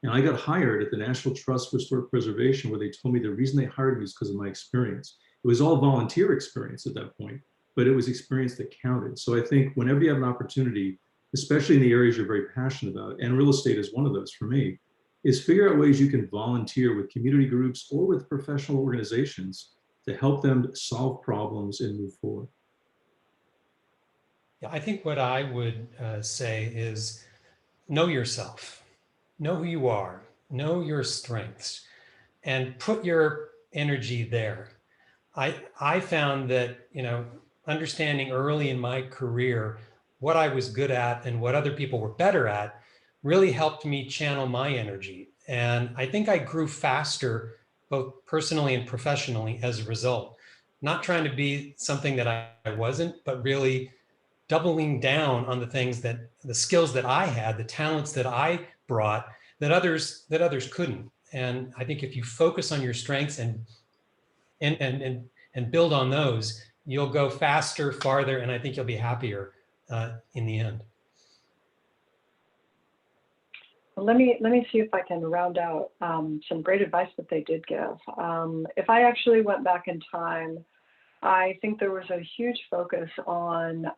And I got hired at the National Trust for Historic Preservation, where they told me the reason they hired me is because of my experience. It was all volunteer experience at that point, but it was experience that counted. So I think whenever you have an opportunity, especially in the areas you're very passionate about, and real estate is one of those for me, is figure out ways you can volunteer with community groups or with professional organizations to help them solve problems and move forward. Yeah, I think what I would say is know yourself, know who you are, know your strengths, and put your energy there. I found that, understanding early in my career what I was good at and what other people were better at really helped me channel my energy. And I think I grew faster, both personally and professionally as a result. Not trying to be something that I wasn't, but really doubling down on the skills that I had, the talents that I brought that others couldn't. And I think if you focus on your strengths and build on those, you'll go faster, farther, and I think you'll be happier in the end. Well, let me see if I can round out some great advice that they did give. If I actually went back in time, I think there was a huge focus on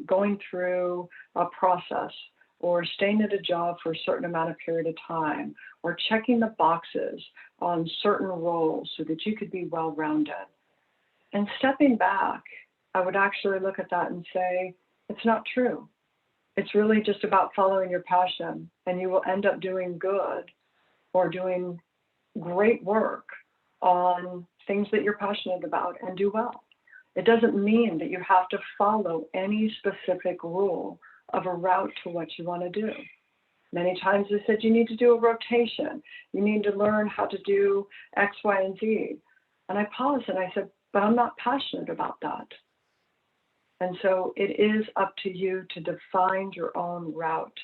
going through a process or staying at a job for a certain amount of period of time or checking the boxes on certain roles so that you could be well-rounded. And stepping back, I would actually look at that and say, it's not true. It's really just about following your passion, and you will end up doing good or doing great work on things that you're passionate about and do well. It doesn't mean that you have to follow any specific rule of a route to what you want to do. Many times they said you need to do a rotation. You need to learn how to do X, Y, and Z. And I paused and I said, but I'm not passionate about that. And so it is up to you to define your own route.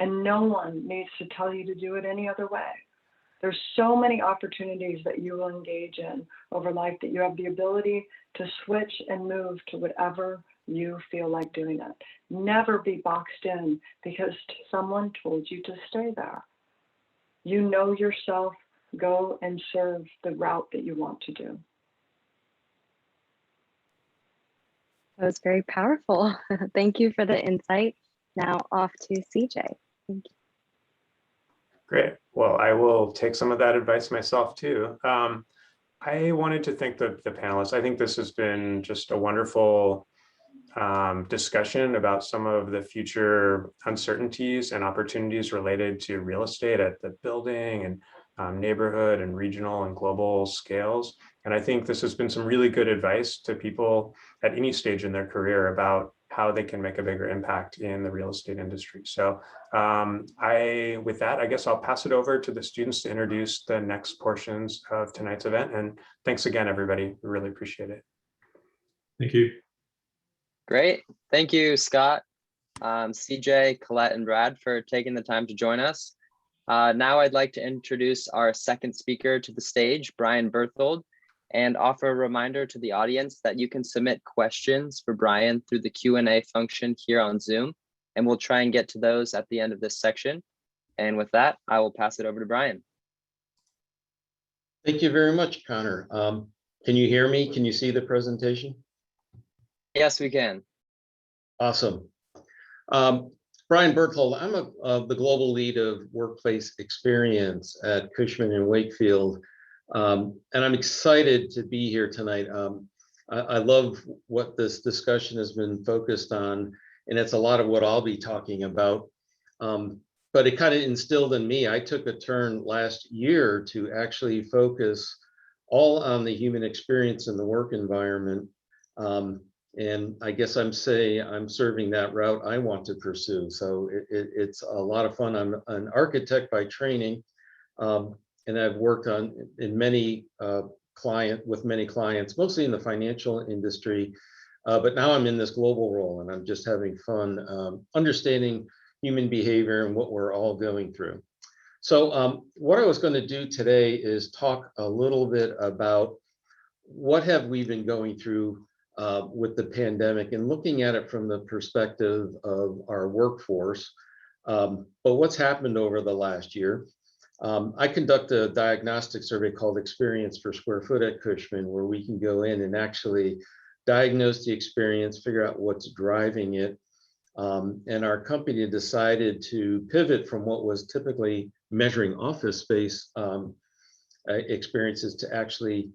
And no one needs to tell you to do it any other way. There's so many opportunities that you will engage in over life that you have the ability to switch and move to whatever you feel like doing it. Never be boxed in because someone told you to stay there. You know yourself, go and serve the route that you want to do. That was very powerful. Thank you for the insight. Now off to CJ. Thank you. Great. Well, I will take some of that advice myself too. I wanted to thank the panelists. I think this has been just a wonderful discussion about some of the future uncertainties and opportunities related to real estate at the building and neighborhood and regional and global scales. And I think this has been some really good advice to people at any stage in their career about how they can make a bigger impact in the real estate industry. So with that, I guess I'll pass it over to the students to introduce the next portions of tonight's event. And thanks again, everybody. We really appreciate it. Thank you. Great. Thank you, Scott, CJ, Colette, and Brad for taking the time to join us. Now I'd like to introduce our second speaker to the stage, Brian Berthold, and offer a reminder to the audience that you can submit questions for Brian through the Q&A function here on Zoom, and we'll try and get to those at the end of this section. And with that, I will pass it over to Brian. Thank you very much, Connor. Can you hear me? Can you see the presentation? Yes, we can. Awesome. Brian Berthold, I'm the global lead of workplace experience at Cushman & Wakefield. And I'm excited to be here tonight. I love what this discussion has been focused on, and it's a lot of what I'll be talking about. But it kind of instilled in me, I took a turn last year to actually focus all on the human experience in the work environment. And I guess I'm serving that route I want to pursue. So it's a lot of fun. I'm an architect by training, and I've worked with many clients, mostly in the financial industry. But now I'm in this global role, and I'm just having fun understanding human behavior and what we're all going through. So what I was going to do today is talk a little bit about what have we been going through with the pandemic and looking at it from the perspective of our workforce, but what's happened over the last year. I conduct a diagnostic survey called Experience per Square Foot at Cushman, where we can go in and actually diagnose the experience, figure out what's driving it. And our company decided to pivot from what was typically measuring office space experiences to actually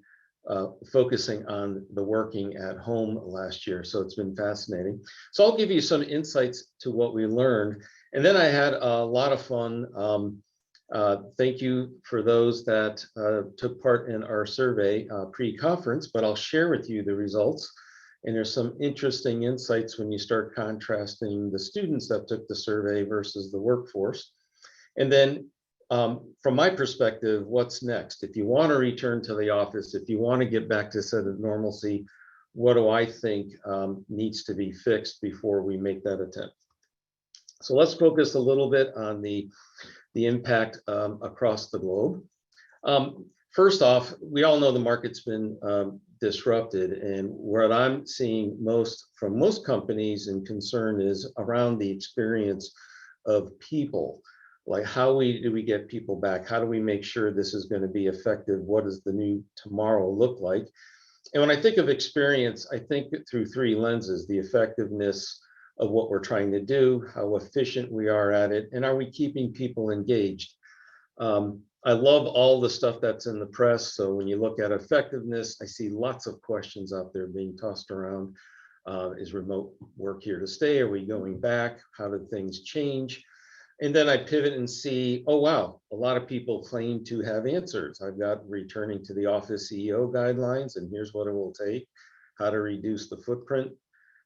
focusing on the working at home last year. So it's been fascinating. So I'll give you some insights to what we learned. And then I had a lot of fun. Thank you for those that took part in our survey pre-conference, but I'll share with you the results. And there's some interesting insights when you start contrasting the students that took the survey versus the workforce. And then from my perspective, what's next? If you want to return to the office, if you want to get back to a set of normalcy, what do I think needs to be fixed before we make that attempt? So let's focus a little bit on the impact across the globe. First off, we all know the market's been disrupted, and what I'm seeing most from most companies and concern is around the experience of people. Like how do we get people back? How do we make sure this is going to be effective? What does the new tomorrow look like? And when I think of experience, I think through three lenses: the effectiveness of what we're trying to do, how efficient we are at it, and are we keeping people engaged? I love all the stuff that's in the press. So when you look at effectiveness, I see lots of questions out there being tossed around. Is remote work here to stay? Are we going back? How did things change? And then I pivot and see, oh, wow, a lot of people claim to have answers. I've got returning to the office CEO guidelines, and here's what it will take, how to reduce the footprint.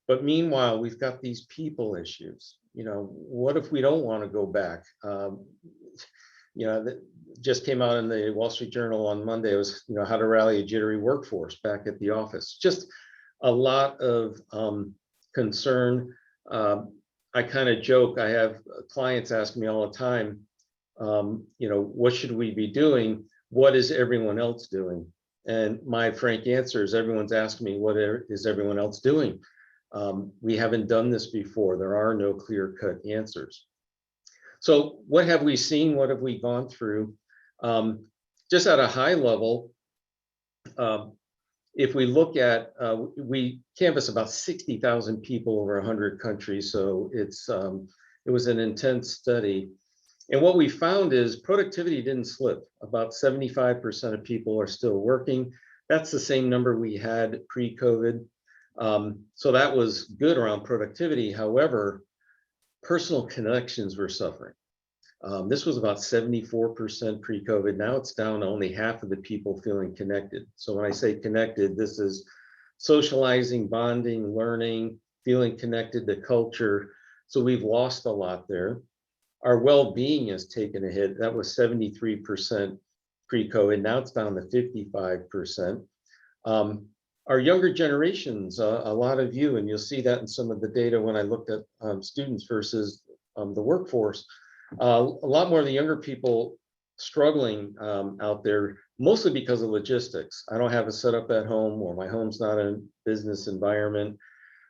But meanwhile, we've got these people issues. You know, what if we don't want to go back? That just came out in the Wall Street Journal on Monday. It was, how to rally a jittery workforce back at the office. Just a lot of concern. I kind of joke, I have clients ask me all the time, what should we be doing? What is everyone else doing? And my frank answer is everyone's asking me, what is everyone else doing? We haven't done this before. There are no clear-cut answers. So what have we seen? What have we gone through? Just at a high level, if we look at, we canvass about 60,000 people over 100 countries. So it was an intense study. And what we found is productivity didn't slip. About 75% of people are still working. That's the same number we had pre-COVID. So that was good around productivity. However, personal connections were suffering. This was about 74% pre-COVID. Now it's down to only half of the people feeling connected. So when I say connected, this is socializing, bonding, learning, feeling connected to culture. So we've lost a lot there. Our well-being has taken a hit. That was 73% pre-COVID. Now it's down to 55%. Our younger generations, a lot of you, and you'll see that in some of the data when I looked at students versus the workforce, a lot more of the younger people struggling out there, mostly because of logistics. I don't have a setup at home, or my home's not a business environment.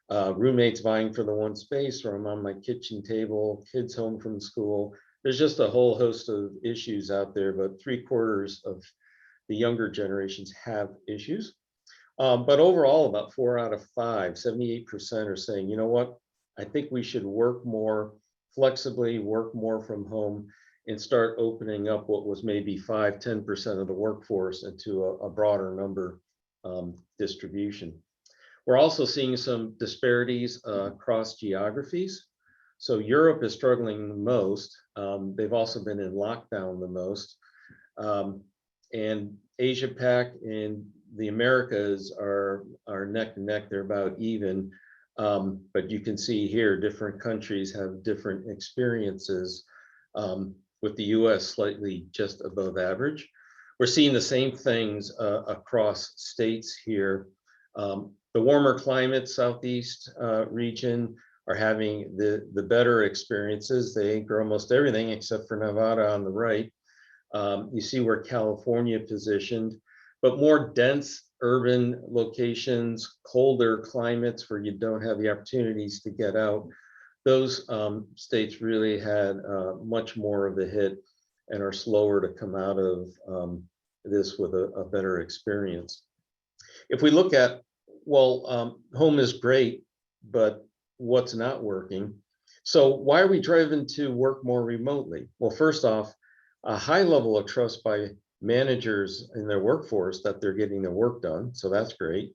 Roommates vying for the one space, or I'm on my kitchen table, kids home from school. There's just a whole host of issues out there, but 3/4 of the younger generations have issues. But overall, about 4 out of 5, 78% are saying, you know what, I think we should work more flexibly, work more from home, and start opening up what was maybe 5, 10% of the workforce into a broader number distribution. We're also seeing some disparities across geographies. So Europe is struggling the most. They've also been in lockdown the most. And Asia Pac and the Americas are neck and neck, they're about even. But you can see here, different countries have different experiences, with the US slightly just above average. We're seeing the same things across states here. The warmer climate, Southeast region, are having the better experiences. They anchor almost everything except for Nevada on the right. You see where California positioned, but more dense urban locations, colder climates where you don't have the opportunities to get out. Those states really had much more of a hit. and are slower to come out of this with a better experience. If we look at, well, home is great, but what's not working? So why are we driven to work more remotely? Well, first off, a high level of trust by managers in their workforce that they're getting their work done. So that's great.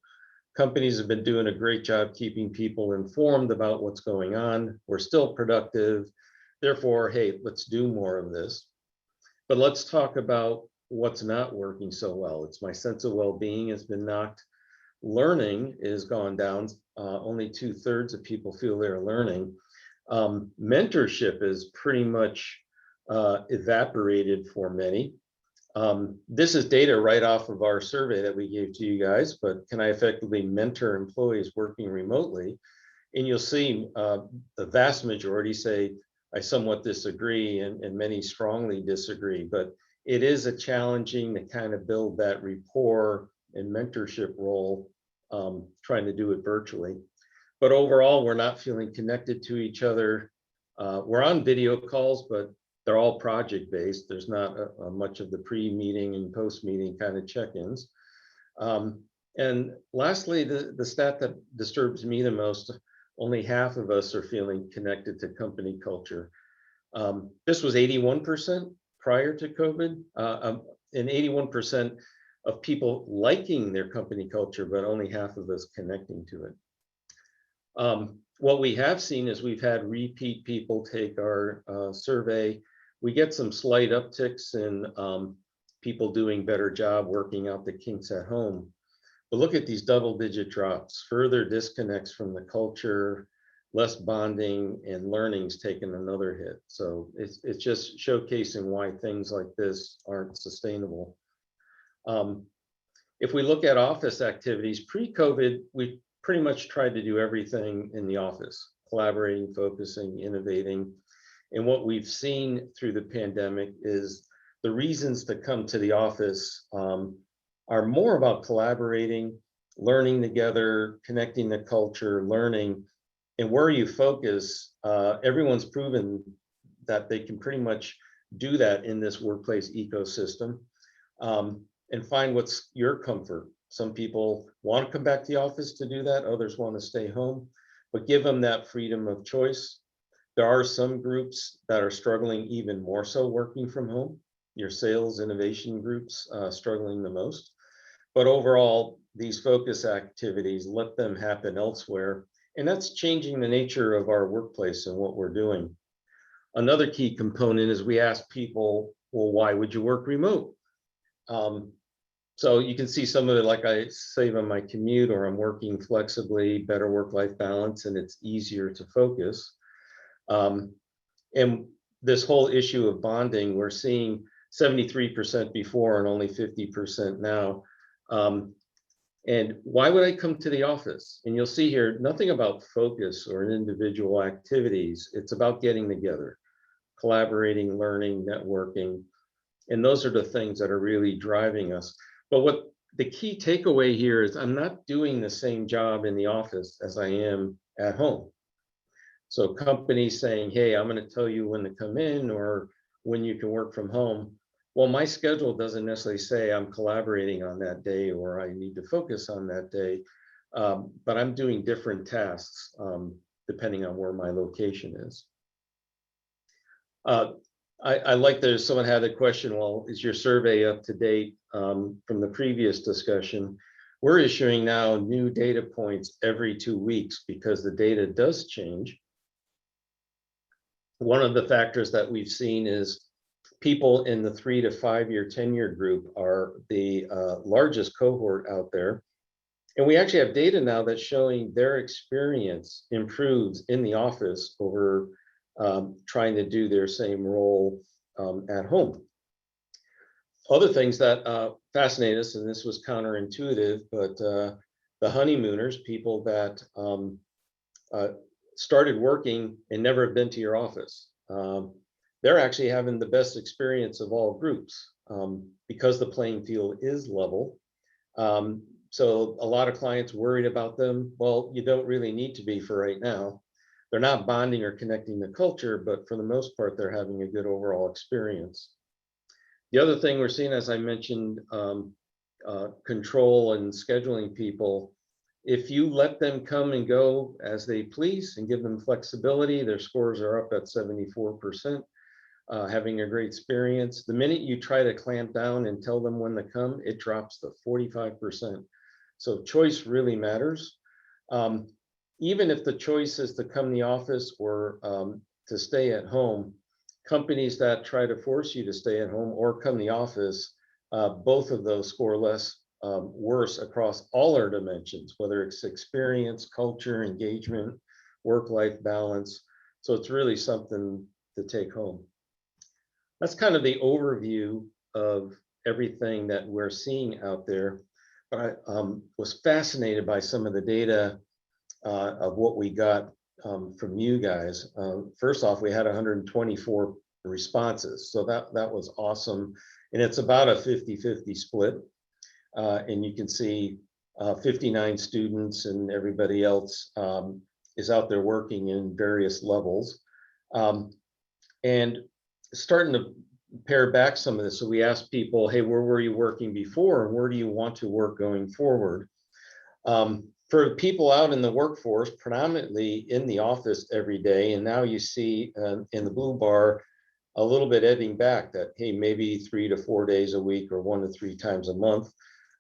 Companies have been doing a great job keeping people informed about what's going on. We're still productive. Therefore, hey, let's do more of this. But let's talk about what's not working so well. It's my sense of well-being has been knocked. Learning is gone down. Only 2/3 of people feel they're learning. Mentorship is pretty much evaporated for many. This is data right off of our survey that we gave to you guys, but can I effectively mentor employees working remotely? And you'll see the vast majority say, I somewhat disagree, and many strongly disagree, but it is a challenging to kind of build that rapport and mentorship role, trying to do it virtually. But overall, we're not feeling connected to each other. We're on video calls, but they're all project-based. There's not much of the pre-meeting and post-meeting kind of check-ins. And lastly, the stat that disturbs me the most, only half of us are feeling connected to company culture. This was 81% prior to COVID, and 81% of people liking their company culture, but only half of us connecting to it. What we have seen is we've had repeat people take our survey. We get some slight upticks in people doing better job working out the kinks at home. But look at these double-digit drops, further disconnects from the culture, less bonding, and learning's taken another hit. So it's just showcasing why things like this aren't sustainable. If we look at office activities, pre-COVID, we pretty much tried to do everything in the office, collaborating, focusing, innovating. And what we've seen through the pandemic is the reasons to come to the office are more about collaborating, learning together, connecting the culture, learning. And where you focus, everyone's proven that they can pretty much do that in this workplace ecosystem, and find what's your comfort. Some people want to come back to the office to do that, others want to stay home, but give them that freedom of choice. There are some groups that are struggling even more so working from home. Your sales innovation groups struggling the most. But overall, these focus activities, let them happen elsewhere. And that's changing the nature of our workplace and what we're doing. Another key component is we ask people, well, why would you work remote? So you can see some of it, like I save on my commute, or I'm working flexibly, better work-life balance, and it's easier to focus. And this whole issue of bonding, we're seeing 73% before and only 50% now. And why would I come to the office? And you'll see here, nothing about focus or individual activities. It's about getting together, collaborating, learning, networking. And those are the things that are really driving us. But what the key takeaway here is, I'm not doing the same job in the office as I am at home. So companies saying, hey, I'm going to tell you when to come in or when you can work from home. Well, my schedule doesn't necessarily say I'm collaborating on that day or I need to focus on that day, but I'm doing different tasks depending on where my location is. I like that someone had a question, well, is your survey up to date from the previous discussion? We're issuing now new data points every 2 weeks because the data does change. One of the factors that we've seen is people in the 3 to 5 year tenure group are the largest cohort out there. And we actually have data now that's showing their experience improves in the office over trying to do their same role at home. Other things that fascinate us, and this was counterintuitive, but the honeymooners, people that started working and never have been to your office, they're actually having the best experience of all groups because the playing field is level. So a lot of clients worried about them. Well, you don't really need to be for right now. They're not bonding or connecting the culture, but for the most part, they're having a good overall experience. The other thing we're seeing, as I mentioned, control and scheduling people. If you let them come and go as they please and give them flexibility, their scores are up at 74%, having a great experience. The minute you try to clamp down and tell them when to come, it drops to 45%. So choice really matters. Even if the choice is to come to the office or to stay at home, companies that try to force you to stay at home or come to the office, both of those score worse across all our dimensions, whether it's experience, culture, engagement, work-life balance. So it's really something to take home. That's kind of the overview of everything that we're seeing out there. But I was fascinated by some of the data of what we got from you guys. First off, we had 124 responses. So that was awesome. And it's about a 50-50 split. And you can see 59 students and everybody else is out there working in various levels. And starting to pare back some of this. So we asked people, hey, where were you working before? And where do you want to work going forward? For people out in the workforce, predominantly in the office every day. And now you see in the blue bar, a little bit ebbing back that, hey, maybe 3 to 4 days a week or 1 to 3 times a month.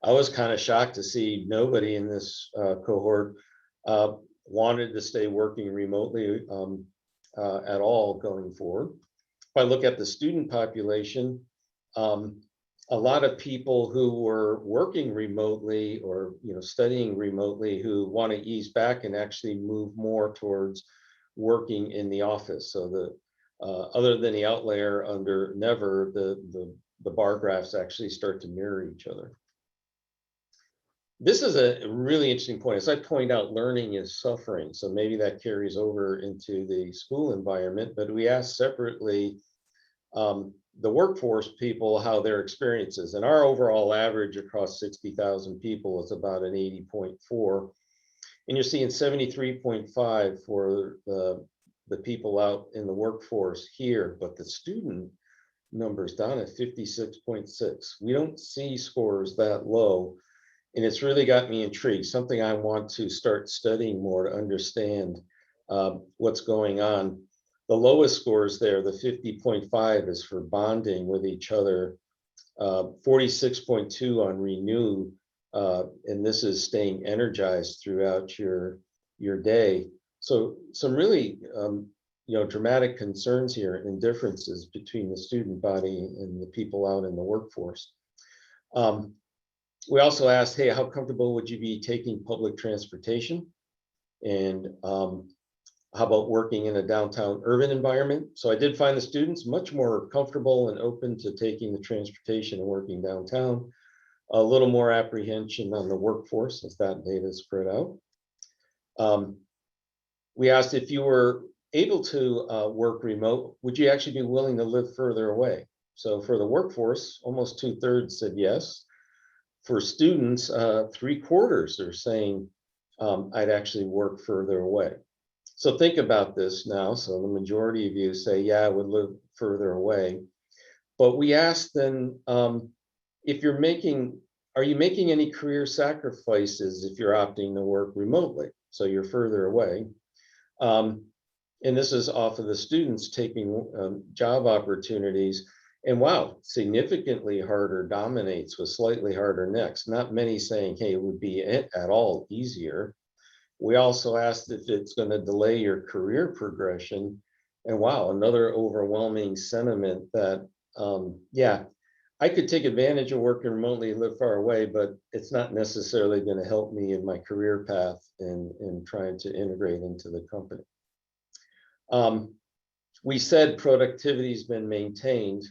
I was kind of shocked to see nobody in this cohort wanted to stay working remotely at all going forward. If I look at the student population, a lot of people who were working remotely or studying remotely who want to ease back and actually move more towards working in the office. So the other than the outlier under never, the bar graphs actually start to mirror each other. This is a really interesting point. As I point out, learning is suffering. So maybe that carries over into the school environment, but we asked separately the workforce people how their experiences, and our overall average across 60,000 people is about an 80.4. And you're seeing 73.5 for the people out in the workforce here, but the student numbers down at 56.6. We don't see scores that low. And it's really got me intrigued, something I want to start studying more to understand what's going on. The lowest scores there, the 50.5 is for bonding with each other, 46.2 on renew, and this is staying energized throughout your day. So some really dramatic concerns here and differences between the student body and the people out in the workforce. We also asked, hey, how comfortable would you be taking public transportation? And how about working in a downtown urban environment? So I did find the students much more comfortable and open to taking the transportation and working downtown. A little more apprehension on the workforce as that data is spread out. We asked if you were able to work remote, would you actually be willing to live further away? So for the workforce, almost 2/3 said yes. For students, 3/4 are saying I'd actually work further away. So think about this now. So the majority of you say, yeah, I would live further away. But we asked then, if you're are you making any career sacrifices if you're opting to work remotely? So you're further away. And this is off of the students taking job opportunities. And wow, significantly harder dominates with slightly harder next. Not many saying, hey, it would be at all easier. We also asked if it's going to delay your career progression. And wow, another overwhelming sentiment that, yeah, I could take advantage of working remotely and live far away, but it's not necessarily going to help me in my career path in trying to integrate into the company. We said productivity's been maintained.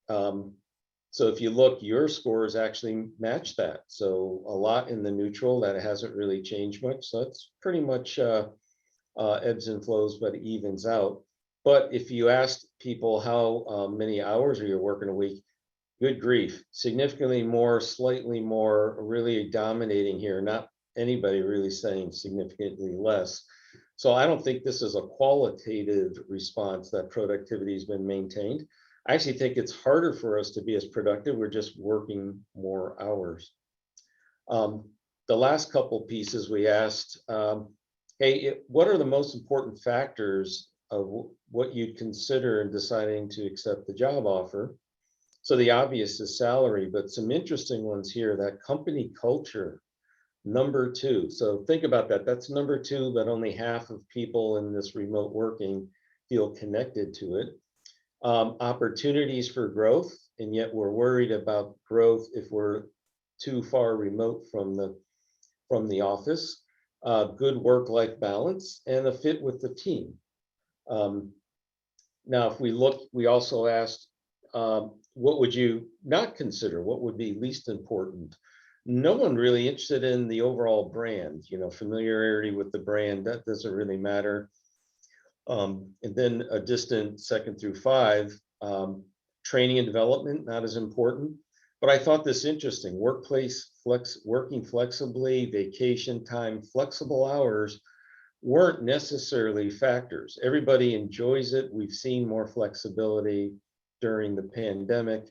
So if you look, your scores actually match that. So a lot in the neutral, that hasn't really changed much. So it's pretty much ebbs and flows, but it evens out. But if you asked people how many hours are you working a week, good grief, significantly more, slightly more, really dominating here. Not anybody really saying significantly less. So I don't think this is a qualitative response that productivity has been maintained. I actually think it's harder for us to be as productive. We're just working more hours. The last couple pieces we asked, hey, what are the most important factors of what you'd consider in deciding to accept the job offer? So the obvious is salary, but some interesting ones here, that company culture, number 2. So think about that. That's number 2, but only half of people in this remote working feel connected to it. Opportunities for growth, and yet we're worried about growth if we're too far remote from the office. Good work-life balance and a fit with the team. Now, if we look, we also asked, what would you not consider? What would be least important? No one really interested in the overall brand, familiarity with the brand, that doesn't really matter. And then a distant 2nd through 5, training and development, not as important. But I thought this interesting, working flexibly, vacation time, flexible hours weren't necessarily factors. Everybody enjoys it. We've seen more flexibility during the pandemic,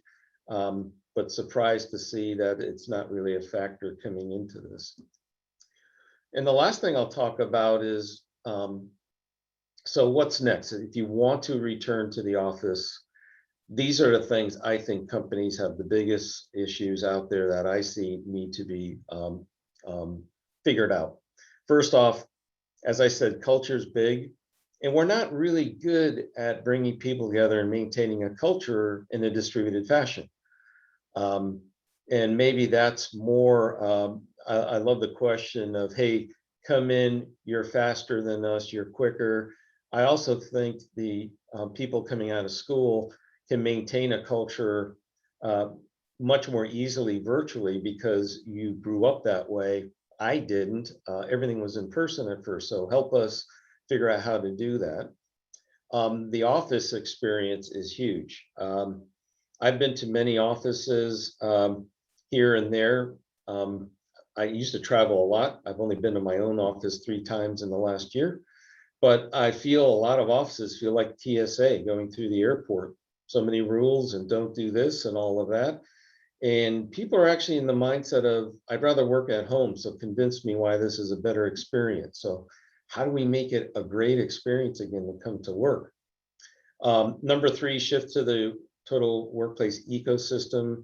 but surprised to see that it's not really a factor coming into this. And the last thing I'll talk about is, so what's next? If you want to return to the office, these are the things I think companies have the biggest issues out there that I see need to be figured out. First off, as I said, culture is big, and we're not really good at bringing people together and maintaining a culture in a distributed fashion. And maybe that's more, I love the question of, hey, come in, you're faster than us, you're quicker. I also think the people coming out of school can maintain a culture much more easily virtually because you grew up that way. I didn't. Everything was in person at first, so help us figure out how to do that. The office experience is huge. I've been to many offices here and there. I used to travel a lot. I've only been to my own office 3 times in the last year, but I feel a lot of offices feel like TSA going through the airport. So many rules and don't do this and all of that. And people are actually in the mindset of, I'd rather work at home, so convince me why this is a better experience. So how do we make it a great experience again to come to work? Number 3, shift to the total workplace ecosystem.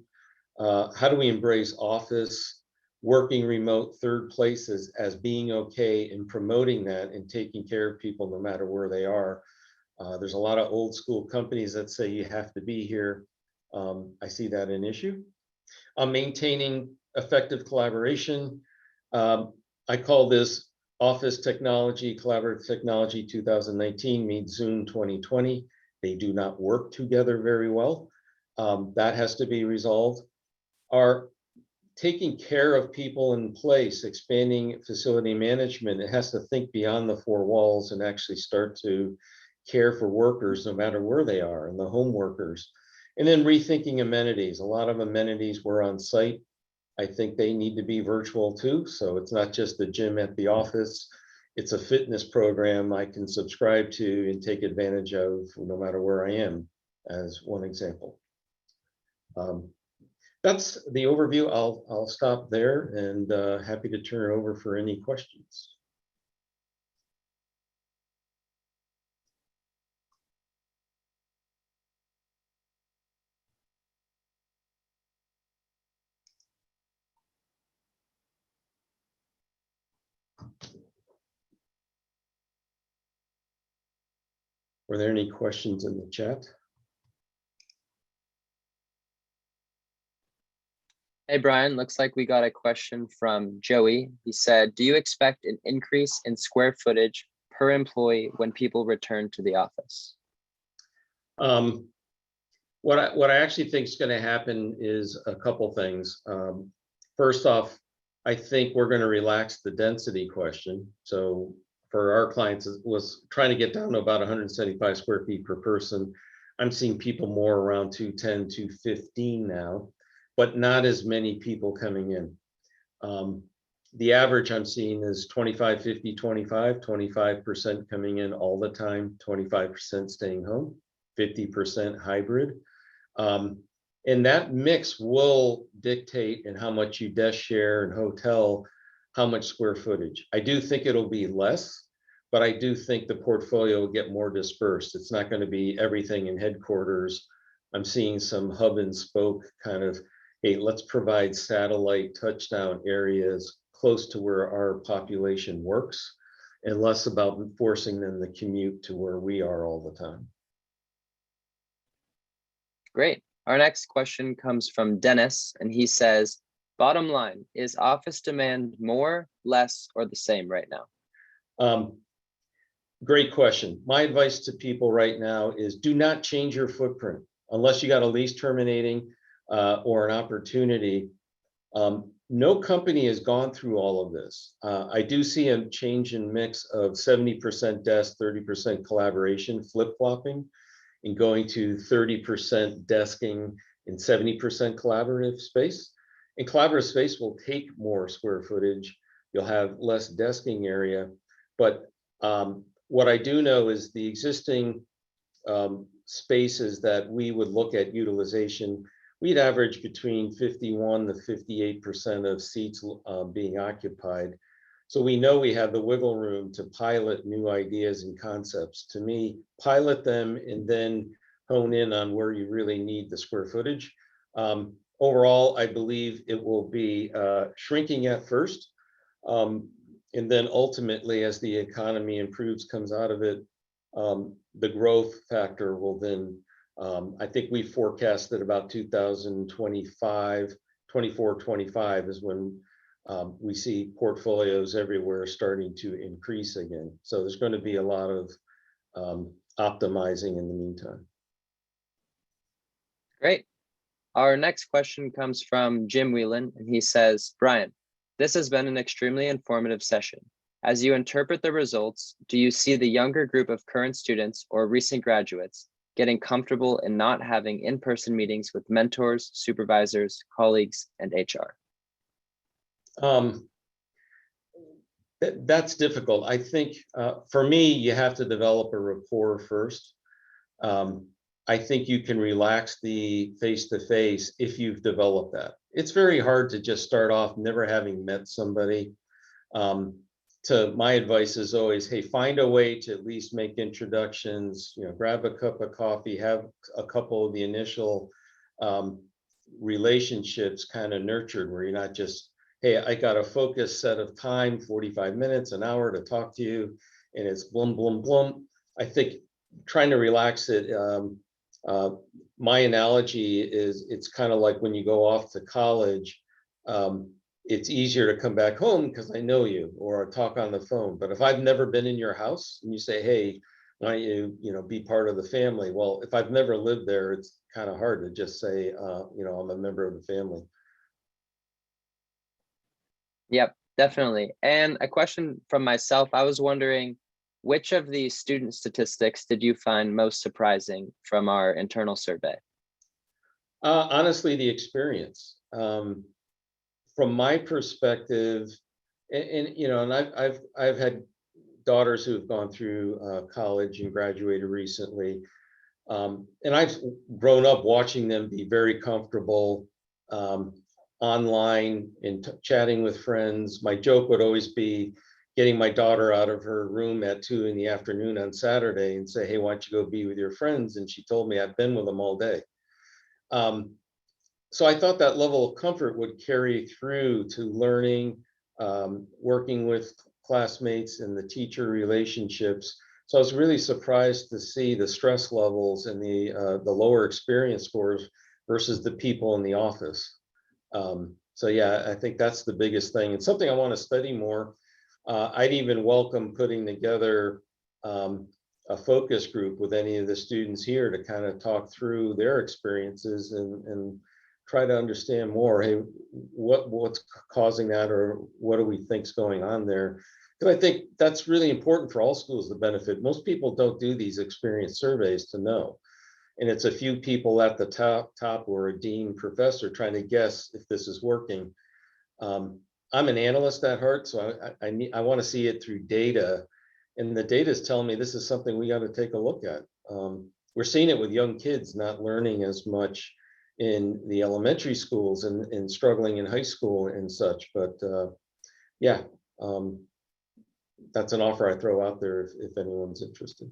How do we embrace office, working remote, third places as being okay and promoting that and taking care of people no matter where they are? There's a lot of old school companies that say you have to be here. I see that an issue. Maintaining effective collaboration. I call this Office Technology, Collaborative Technology 2019 meets Zoom 2020. They do not work together very well. That has to be resolved. Our taking care of people in place, expanding facility management, it has to think beyond the 4 walls and actually start to care for workers no matter where they are, and the home workers. And then rethinking amenities. A lot of amenities were on site. I think they need to be virtual too. So it's not just the gym at the office. It's a fitness program I can subscribe to and take advantage of no matter where I am, as one example. That's the overview. I'll stop there and happy to turn it over for any questions. Were there any questions in the chat? Hey, Brian, looks like we got a question from Joey. He said, do you expect an increase in square footage per employee when people return to the office? What I actually think is going to happen is a couple things. First off, I think we're going to relax the density question. So for our clients, it was trying to get down to about 175 square feet per person. I'm seeing people more around 210, 215 now, but not as many people coming in. The average I'm seeing is 25, 50, 25, 25% coming in all the time, 25% staying home, 50% hybrid. And that mix will dictate in how much you desk share and hotel, how much square footage. I do think it'll be less, but I do think the portfolio will get more dispersed. It's not going to be everything in headquarters. I'm seeing some hub and spoke kind of, hey, let's provide satellite touchdown areas close to where our population works, and less about forcing them to commute to where we are all the time. Great. Our next question comes from Dennis, and he says, bottom line, is office demand more, less, or the same right now? Great question. My advice to people right now is do not change your footprint unless you got a lease terminating or an opportunity. No company has gone through all of this. I do see a change in mix of 70% desk, 30% collaboration, flip-flopping, and going to 30% desking and 70% collaborative space. And collaborative space will take more square footage. You'll have less desking area. But what I do know is the existing spaces that we would look at utilization, we'd average between 51 to 58% of seats being occupied. So we know we have the wiggle room to pilot new ideas and concepts. To me, pilot them and then hone in on where you really need the square footage. Overall, I believe it will be shrinking at first. And then ultimately, as the economy improves, comes out of it, the growth factor will then, I think we forecasted about 2025, 24, 25 is when we see portfolios everywhere starting to increase again. So there's going to be a lot of optimizing in the meantime. Great. Our next question comes from Jim Whelan, and he says, Brian, this has been an extremely informative session. As you interpret the results, do you see the younger group of current students or recent graduates getting comfortable in not having in-person meetings with mentors, supervisors, colleagues, and HR? That's difficult. I think for me, you have to develop a rapport first. I think you can relax the face-to-face if you've developed that. It's very hard to just start off never having met somebody. My advice is always, hey, find a way to at least make introductions, grab a cup of coffee, have a couple of the initial relationships kind of nurtured, where you're not just, hey, I got a focused set of time, 45 minutes, an hour to talk to you, and it's blum, blum, blum. I think trying to relax it, my analogy is it's kind of like when you go off to college, it's easier to come back home because I know you or talk on the phone. But if I've never been in your house and you say, hey, why don't you, be part of the family? Well, if I've never lived there, it's kind of hard to just say, I'm a member of the family. Yep, definitely. And a question from myself, I was wondering, which of the student statistics did you find most surprising from our internal survey? Honestly, the experience. From my perspective, and I've had daughters who have gone through college and graduated recently, and I've grown up watching them be very comfortable online and chatting with friends. My joke would always be getting my daughter out of her room at 2 p.m. on Saturday and say, hey, why don't you go be with your friends? And she told me I've been with them all day. So I thought that level of comfort would carry through to learning, working with classmates and the teacher relationships. So I was really surprised to see the stress levels and the lower experience scores versus the people in the office. So yeah, I think that's the biggest thing, and something I want to study more. I'd even welcome putting together a focus group with any of the students here to kind of talk through their experiences and try to understand more. Hey, what's causing that, or what do we think's going on there? Because I think that's really important for all schools to benefit. Most people don't do these experience surveys to know. And it's a few people at the top or a dean professor trying to guess if this is working. I'm an analyst at heart, so I want to see it through data. And the data is telling me this is something we got to take a look at. we're seeing it with young kids not learning as much in the elementary schools and struggling in high school and such. But yeah, that's an offer I throw out there if anyone's interested.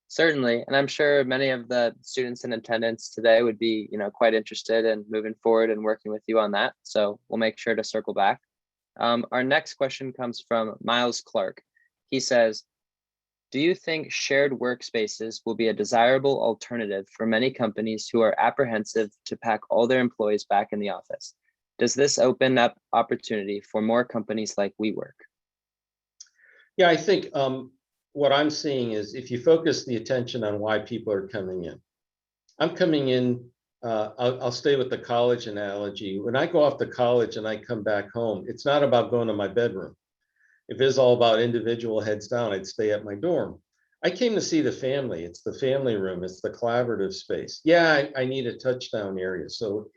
Certainly, and I'm sure many of the students in attendance today would be, quite interested in moving forward and working with you on that. So we'll make sure to circle back. Our next question comes from Miles Clark. He says, do you think shared workspaces will be a desirable alternative for many companies who are apprehensive to pack all their employees back in the office? Does this open up opportunity for more companies like WeWork? Yeah, I think what I'm seeing is if you focus the attention on why people are coming in. I'm coming in, I'll stay with the college analogy. When I go off to college and I come back home, it's not about going to my bedroom. If it's all about individual heads down, I'd stay at my dorm. I came to see the family. It's the family room. It's the collaborative space. Yeah, I need a touchdown area. So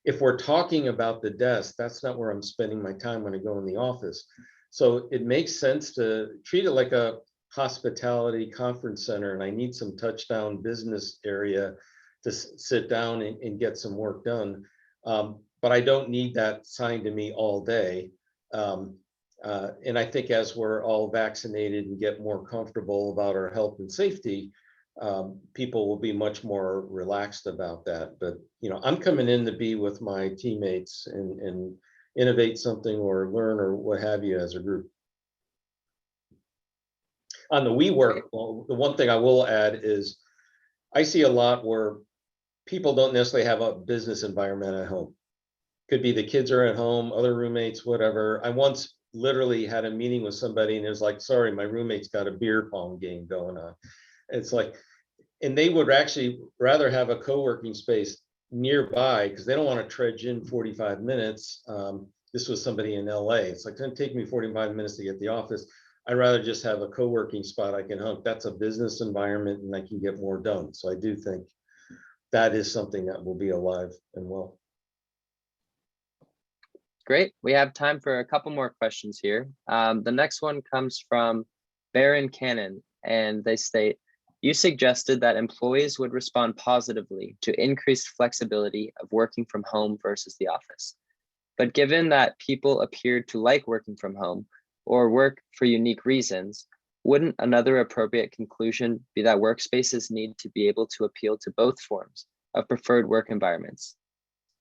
if we're talking about the desk, that's not where I'm spending my time when I go in the office. So it makes sense to treat it like a hospitality conference center, and I need some touchdown business area to sit down and get some work done. But I don't need that signed to me all day. And I think as we're all vaccinated and get more comfortable about our health and safety, people will be much more relaxed about that. But I'm coming in to be with my teammates and innovate something or learn or what have you as a group. On the WeWork, well, the one thing I will add is I see a lot where people don't necessarily have a business environment at home. Could be the kids are at home, other roommates, whatever. I once literally had a meeting with somebody and it was like, sorry, my roommate's got a beer pong game going on. It's like, and they would actually rather have a co-working space nearby because they don't want to trudge in 45 minutes. This was somebody in LA. It's like, it's going to take me 45 minutes to get to the office. I'd rather just have a co-working spot I can hunk. That's a business environment and I can get more done. So I do think that is something that will be alive and well. Great. We have time for a couple more questions here. The next one comes from Baron Cannon, and they state, you suggested that employees would respond positively to increased flexibility of working from home versus the office. But given that people appeared to like working from home or work for unique reasons, wouldn't another appropriate conclusion be that workspaces need to be able to appeal to both forms of preferred work environments?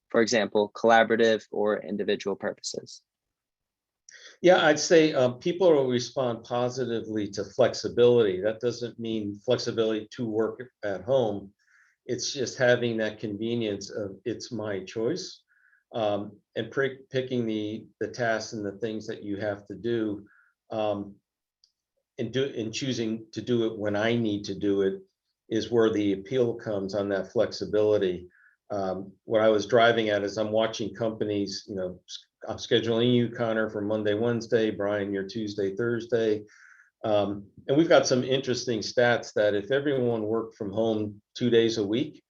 For example, collaborative or individual purposes? Yeah, I'd say people will respond positively to flexibility. That doesn't mean flexibility to work at home. It's just having that convenience of it's my choice, and picking the tasks and the things that you have to do, and choosing to do it when I need to do it is where the appeal comes on that flexibility. What I was driving at is I'm watching companies, I'm scheduling you, Connor, for Monday, Wednesday, Brian, your Tuesday, Thursday. And we've got some interesting stats that if everyone worked from home 2 days a week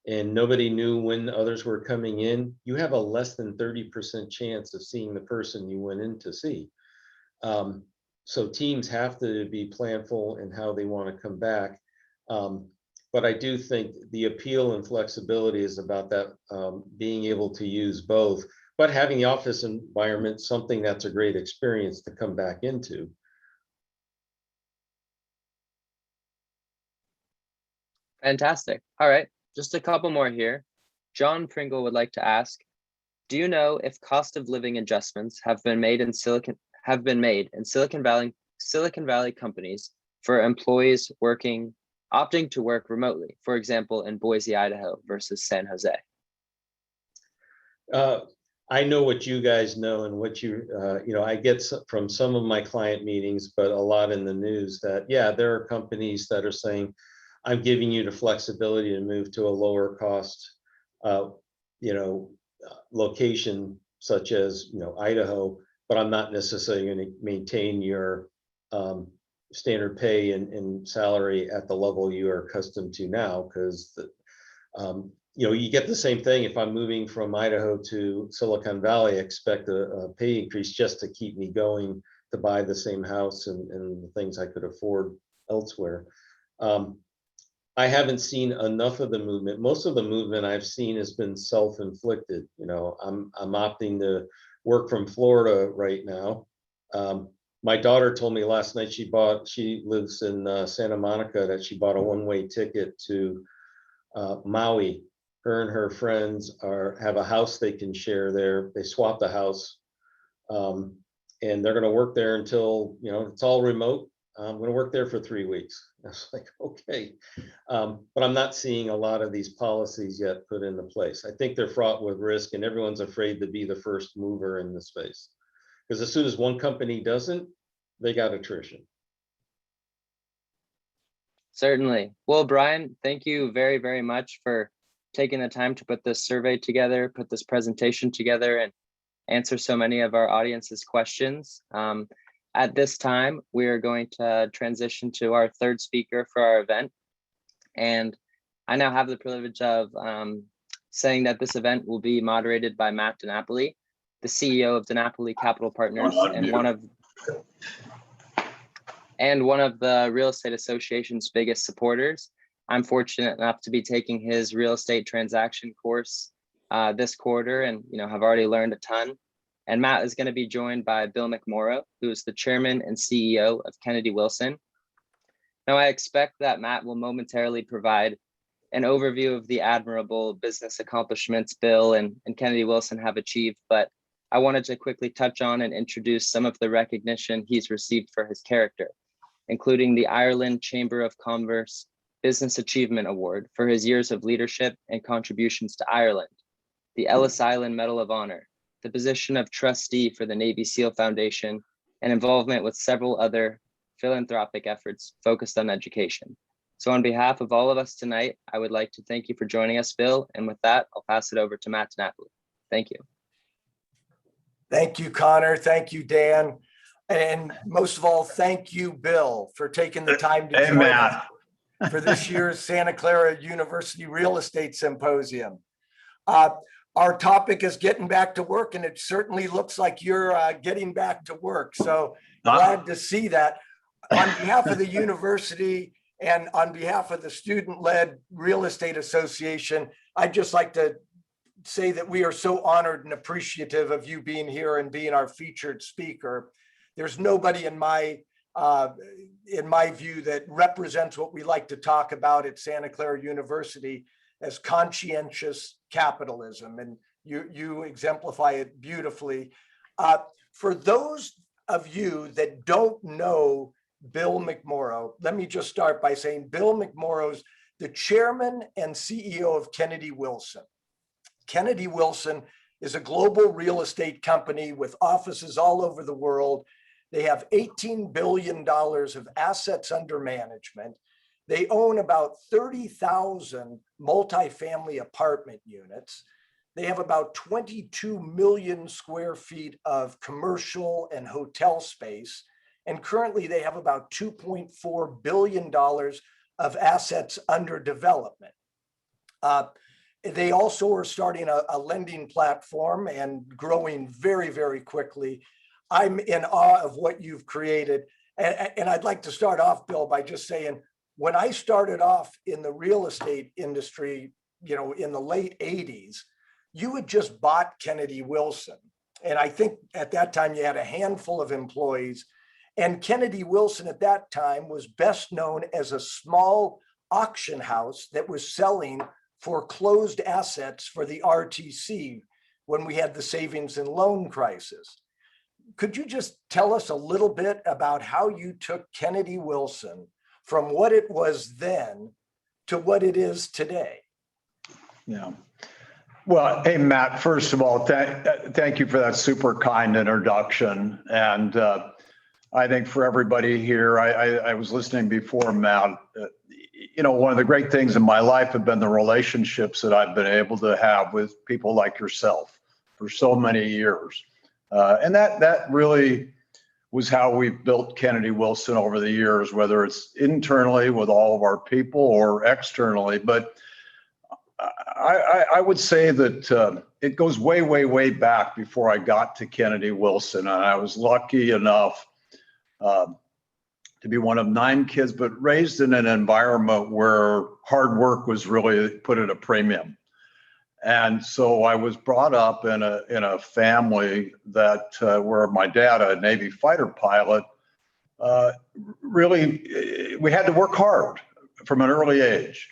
and nobody knew when others were coming in, you have a less than 30% chance of seeing the person you went in to see. So teams have to be planful in how they want to come back. But I do think the appeal and flexibility is about that, being able to use both, but having the office environment, something that's a great experience to come back into. Fantastic. All right, just a couple more here. John Pringle would like to ask, do you know if cost of living adjustments have been made in Silicon Valley companies for employees opting to work remotely, for example, in Boise, Idaho versus San Jose? I know what you guys know and what I get from some of my client meetings, but a lot in the news that, yeah, there are companies that are saying, I'm giving you the flexibility to move to a lower cost, location such as, Idaho, but I'm not necessarily going to maintain your standard pay and salary at the level you are accustomed to now, because you get the same thing. If I'm moving from Idaho to Silicon Valley, I expect a pay increase just to keep me going to buy the same house and the things I could afford elsewhere. I haven't seen enough of the movement. Most of the movement I've seen has been self-inflicted. You know, I'm opting to work from Florida right now. My daughter told me last night she lives in Santa Monica, that she bought a one-way ticket to Maui. Her and her friends have a house they can share there. They swapped the house, and they're going to work there until, you know, it's all remote. I'm going to work there for 3 weeks. I was like, okay. But I'm not seeing a lot of these policies yet put into place. I think they're fraught with risk, and everyone's afraid to be the first mover in the space. Because as soon as one company doesn't, they got attrition. Certainly. Well, Brian, thank you very, very much for taking the time to put this survey together, put this presentation together, and answer so many of our audience's questions. At this time, we are going to transition to our third speaker for our event. And I now have the privilege of saying that this event will be moderated by Matt DiNapoli, the CEO of DiNapoli Capital Partners and one of the Real Estate Association's biggest supporters. I'm fortunate enough to be taking his real estate transaction course this quarter, and have already learned a ton. And Matt is going to be joined by Bill McMorrow, who is the chairman and CEO of Kennedy Wilson. Now, I expect that Matt will momentarily provide an overview of the admirable business accomplishments Bill and Kennedy Wilson have achieved, but I wanted to quickly touch on and introduce some of the recognition he's received for his character, including the Ireland Chamber of Commerce Business Achievement Award for his years of leadership and contributions to Ireland, the Ellis Island Medal of Honor, the position of trustee for the Navy SEAL Foundation, and involvement with several other philanthropic efforts focused on education. So on behalf of all of us tonight, I would like to thank you for joining us, Bill. And with that, I'll pass it over to Matt DiNapoli. Thank you. Thank you, Connor. Thank you, Dan. And most of all, thank you, Bill, for taking the time to join us for this year's Santa Clara University Real Estate Symposium. Our topic is getting back to work, and it certainly looks like you're getting back to work. So glad to see that. On behalf of the university and on behalf of the student-led Real Estate Association, I'd just like to say that we are so honored and appreciative of you being here and being our featured speaker. There's nobody in my view that represents what we like to talk about at Santa Clara University as conscientious capitalism, and you exemplify it beautifully. For those of you that don't know Bill McMorrow, let me just start by saying Bill McMorrow's the chairman and CEO of Kennedy Wilson. Kennedy Wilson is a global real estate company with offices all over the world. They have $18 billion of assets under management. They own about 30,000 multifamily apartment units. They have about 22 million square feet of commercial and hotel space. And currently they have about $2.4 billion of assets under development. They also are starting a lending platform and growing very, very quickly. I'm in awe of what you've created. And I'd like to start off, Bill, by just saying, when I started off in the real estate industry, in the late 80s, you had just bought Kennedy Wilson. And I think at that time you had a handful of employees. And Kennedy Wilson at that time was best known as a small auction house that was selling foreclosed assets for the RTC when we had the savings and loan crisis. Could you just tell us a little bit about how you took Kennedy Wilson from what it was then to what it is today? Yeah. Well, hey, Matt, first of all, thank you for that super kind introduction. And I think for everybody here, I was listening before, Matt, one of the great things in my life have been the relationships that I've been able to have with people like yourself for so many years. And that really was how we've built Kennedy Wilson over the years, whether it's internally with all of our people or externally. But I would say that it goes way, way, way back before I got to Kennedy Wilson. And I was lucky enough to to be one of 9 kids, but raised in an environment where hard work was really put at a premium. And so I was brought up in a family that where my dad, a Navy fighter pilot, really, we had to work hard from an early age.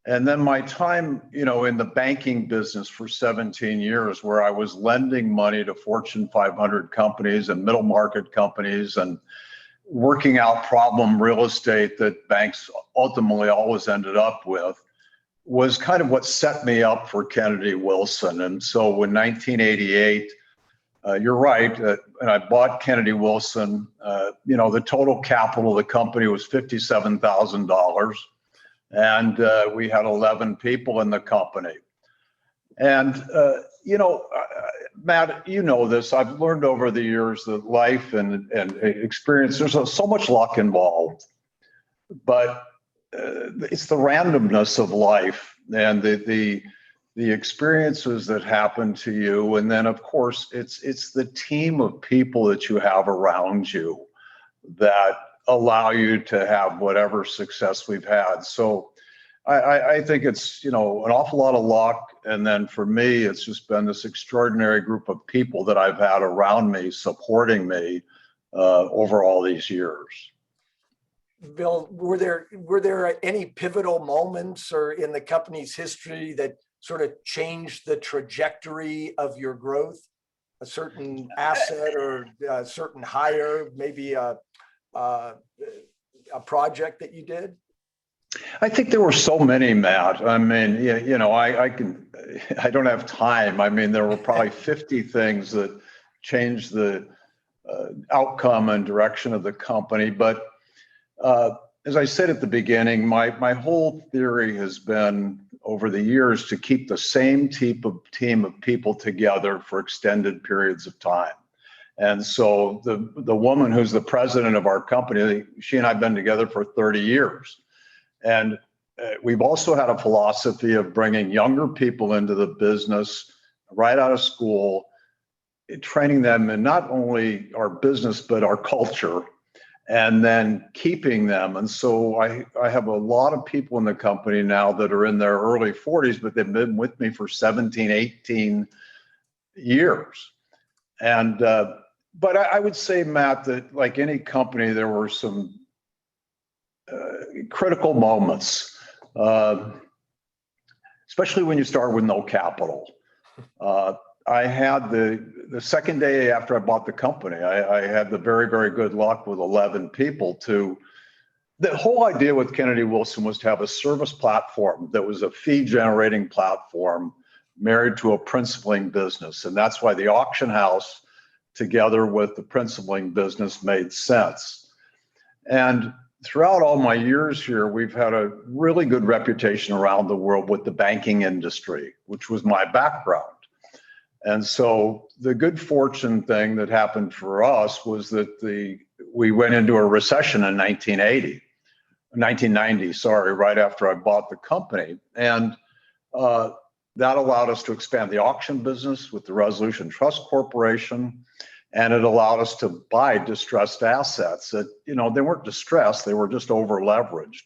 And then my time, in the banking business for 17 years, where I was lending money to Fortune 500 companies and middle market companies and working out problem real estate that banks ultimately always ended up with, was kind of what set me up for Kennedy Wilson. And so in 1988, you're right, and I bought Kennedy Wilson. The total capital of the company was $57,000. And we had 11 people in the company. And, Matt, you know this, I've learned over the years that life and experience, there's so much luck involved, but it's the randomness of life and the experiences that happen to you. And then, of course, it's the team of people that you have around you that allow you to have whatever success we've had. So I think it's, an awful lot of luck. And then for me, it's just been this extraordinary group of people that I've had around me, supporting me over all these years. Bill, were there any pivotal moments or in the company's history that sort of changed the trajectory of your growth? A certain asset or a certain hire, maybe a project that you did? I think there were so many, Matt. I mean, I don't have time. I mean, there were probably 50 things that changed the outcome and direction of the company. But as I said at the beginning, my whole theory has been over the years to keep the same team of people together for extended periods of time. And so the woman who's the president of our company, she and I have been together for 30 years. And we've also had a philosophy of bringing younger people into the business right out of school, training them in not only our business, but our culture, and then keeping them. And so I have a lot of people in the company now that are in their early 40s, but they've been with me for 17, 18 years. And, but I would say, Matt, that like any company, there were some critical moments, especially when you start with no capital. I had the second day after I bought the company, I had the very, very good luck with 11 people the whole idea with Kennedy Wilson was to have a service platform that was a fee generating platform married to a principaling business. And that's why the auction house together with the principaling business made sense. And throughout all my years here, we've had a really good reputation around the world with the banking industry, which was my background. And so the good fortune thing that happened for us was that we went into a recession in 1990, right after I bought the company. And that allowed us to expand the auction business with the Resolution Trust Corporation. And it allowed us to buy distressed assets that, they weren't distressed, they were just over leveraged.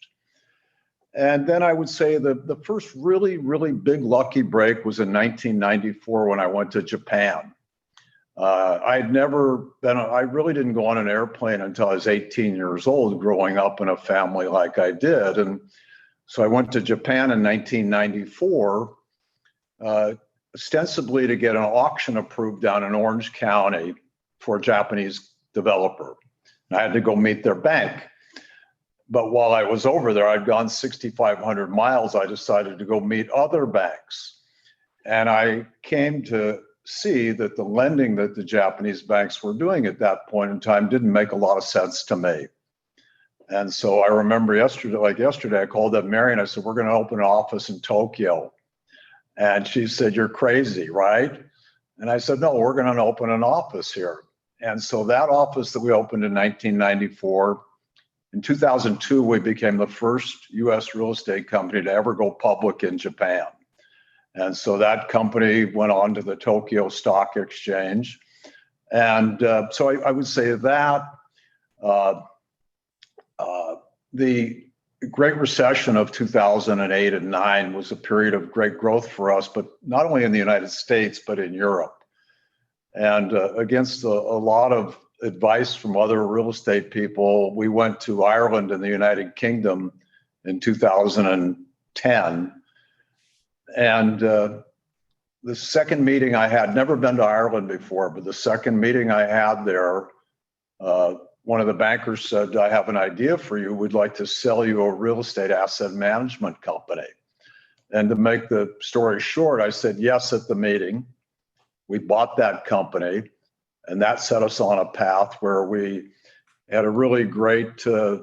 And then I would say the first really, really big lucky break was in 1994 when I went to Japan. I really didn't go on an airplane until I was 18 years old, growing up in a family like I did. And so I went to Japan in 1994, ostensibly to get an auction approved down in Orange County for a Japanese developer. And I had to go meet their bank. But while I was over there, I'd gone 6,500 miles. I decided to go meet other banks. And I came to see that the lending that the Japanese banks were doing at that point in time didn't make a lot of sense to me. And so I remember yesterday, I called up Mary and I said, we're going to open an office in Tokyo. And she said, you're crazy, right? And I said, no, we're going to open an office here. And so that office that we opened in 1994, in 2002, we became the first US real estate company to ever go public in Japan. And so that company went on to the Tokyo Stock Exchange. And so I would say that The Great Recession of 2008 and 9 was a period of great growth for us, but not only in the United States, but in Europe. And against a lot of advice from other real estate people, we went to Ireland and the United Kingdom in 2010. And the second meeting I had, never been to Ireland before, but the second meeting I had there, one of the bankers said, I have an idea for you. We'd like to sell you a real estate asset management company. And to make the story short, I said yes at the meeting. We bought that company, and that set us on a path where we had a really great, we're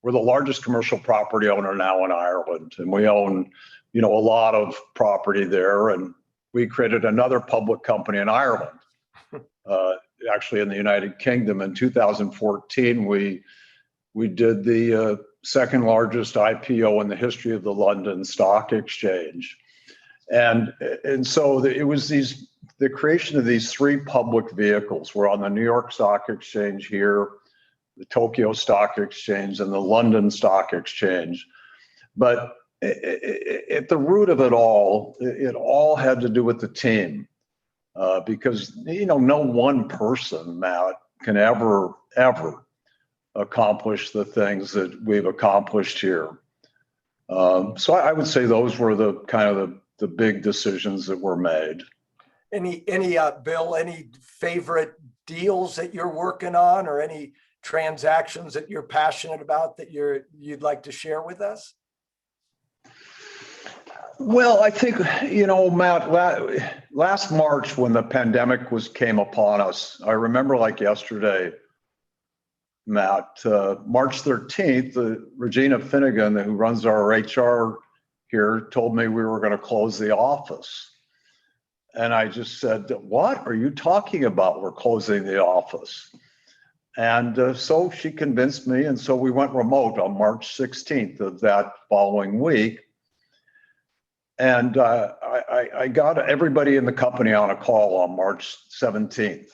the largest commercial property owner now in Ireland, and we own, a lot of property there. And we created another public company in Ireland, actually in the United Kingdom. In 2014, we did the second largest IPO in the history of the London Stock Exchange. And so it was the creation of these three public vehicles. We're on the New York Stock Exchange here, the Tokyo Stock Exchange, and the London Stock Exchange. But at the root of it all had to do with the team, because no one person, Matt, can ever accomplish the things that we've accomplished here. So I would say those were the kind of the big decisions that were made. Any Bill, any favorite deals that you're working on, or any transactions that you're passionate about that you'd like to share with us? Well, I think, Matt, last March when the pandemic came upon us, I remember like yesterday, Matt, March 13th, Regina Finnegan, who runs our HR here, told me we were going to close the office. And I just said, what are you talking about? We're closing the office. And so she convinced me. And so we went remote on March 16th of that following week. And I got everybody in the company on a call on March 17th.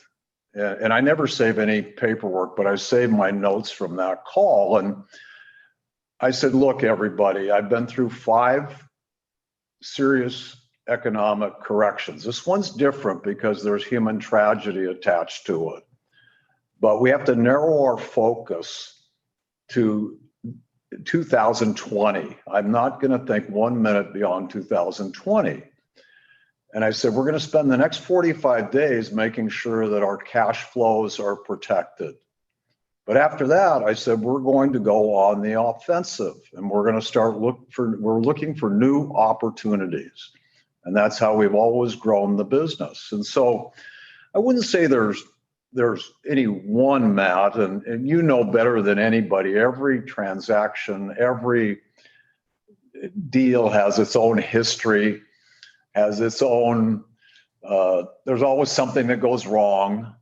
And I never save any paperwork, but I saved my notes from that call. And I said, look, everybody, I've been through 5 serious economic corrections. This one's different because there's human tragedy attached to it. But we have to narrow our focus to 2020. I'm not going to think 1 minute beyond 2020. And I said, we're going to spend the next 45 days making sure that our cash flows are protected. But after that, I said, we're going to go on the offensive, and we're going to start we're looking for new opportunities. And that's how we've always grown the business. And so I wouldn't say there's any one, Matt, and you know better than anybody, every transaction, every deal has its own history, has its own, there's always something that goes wrong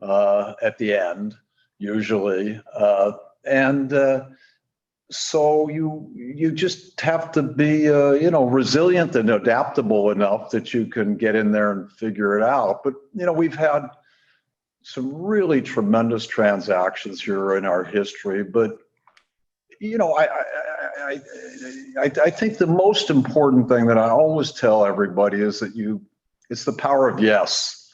at the end, usually. So you just have to be, resilient and adaptable enough that you can get in there and figure it out. But, we've had some really tremendous transactions here in our history. But, I think the most important thing that I always tell everybody is that it's the power of yes.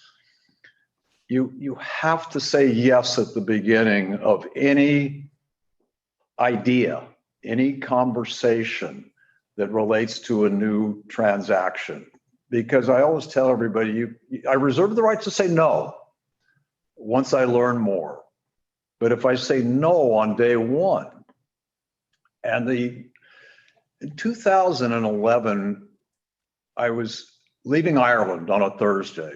You have to say yes at the beginning of any idea, any conversation that relates to a new transaction. Because I always tell everybody, I reserve the right to say no once I learn more. But if I say no on day one, and in 2011, I was leaving Ireland on a Thursday.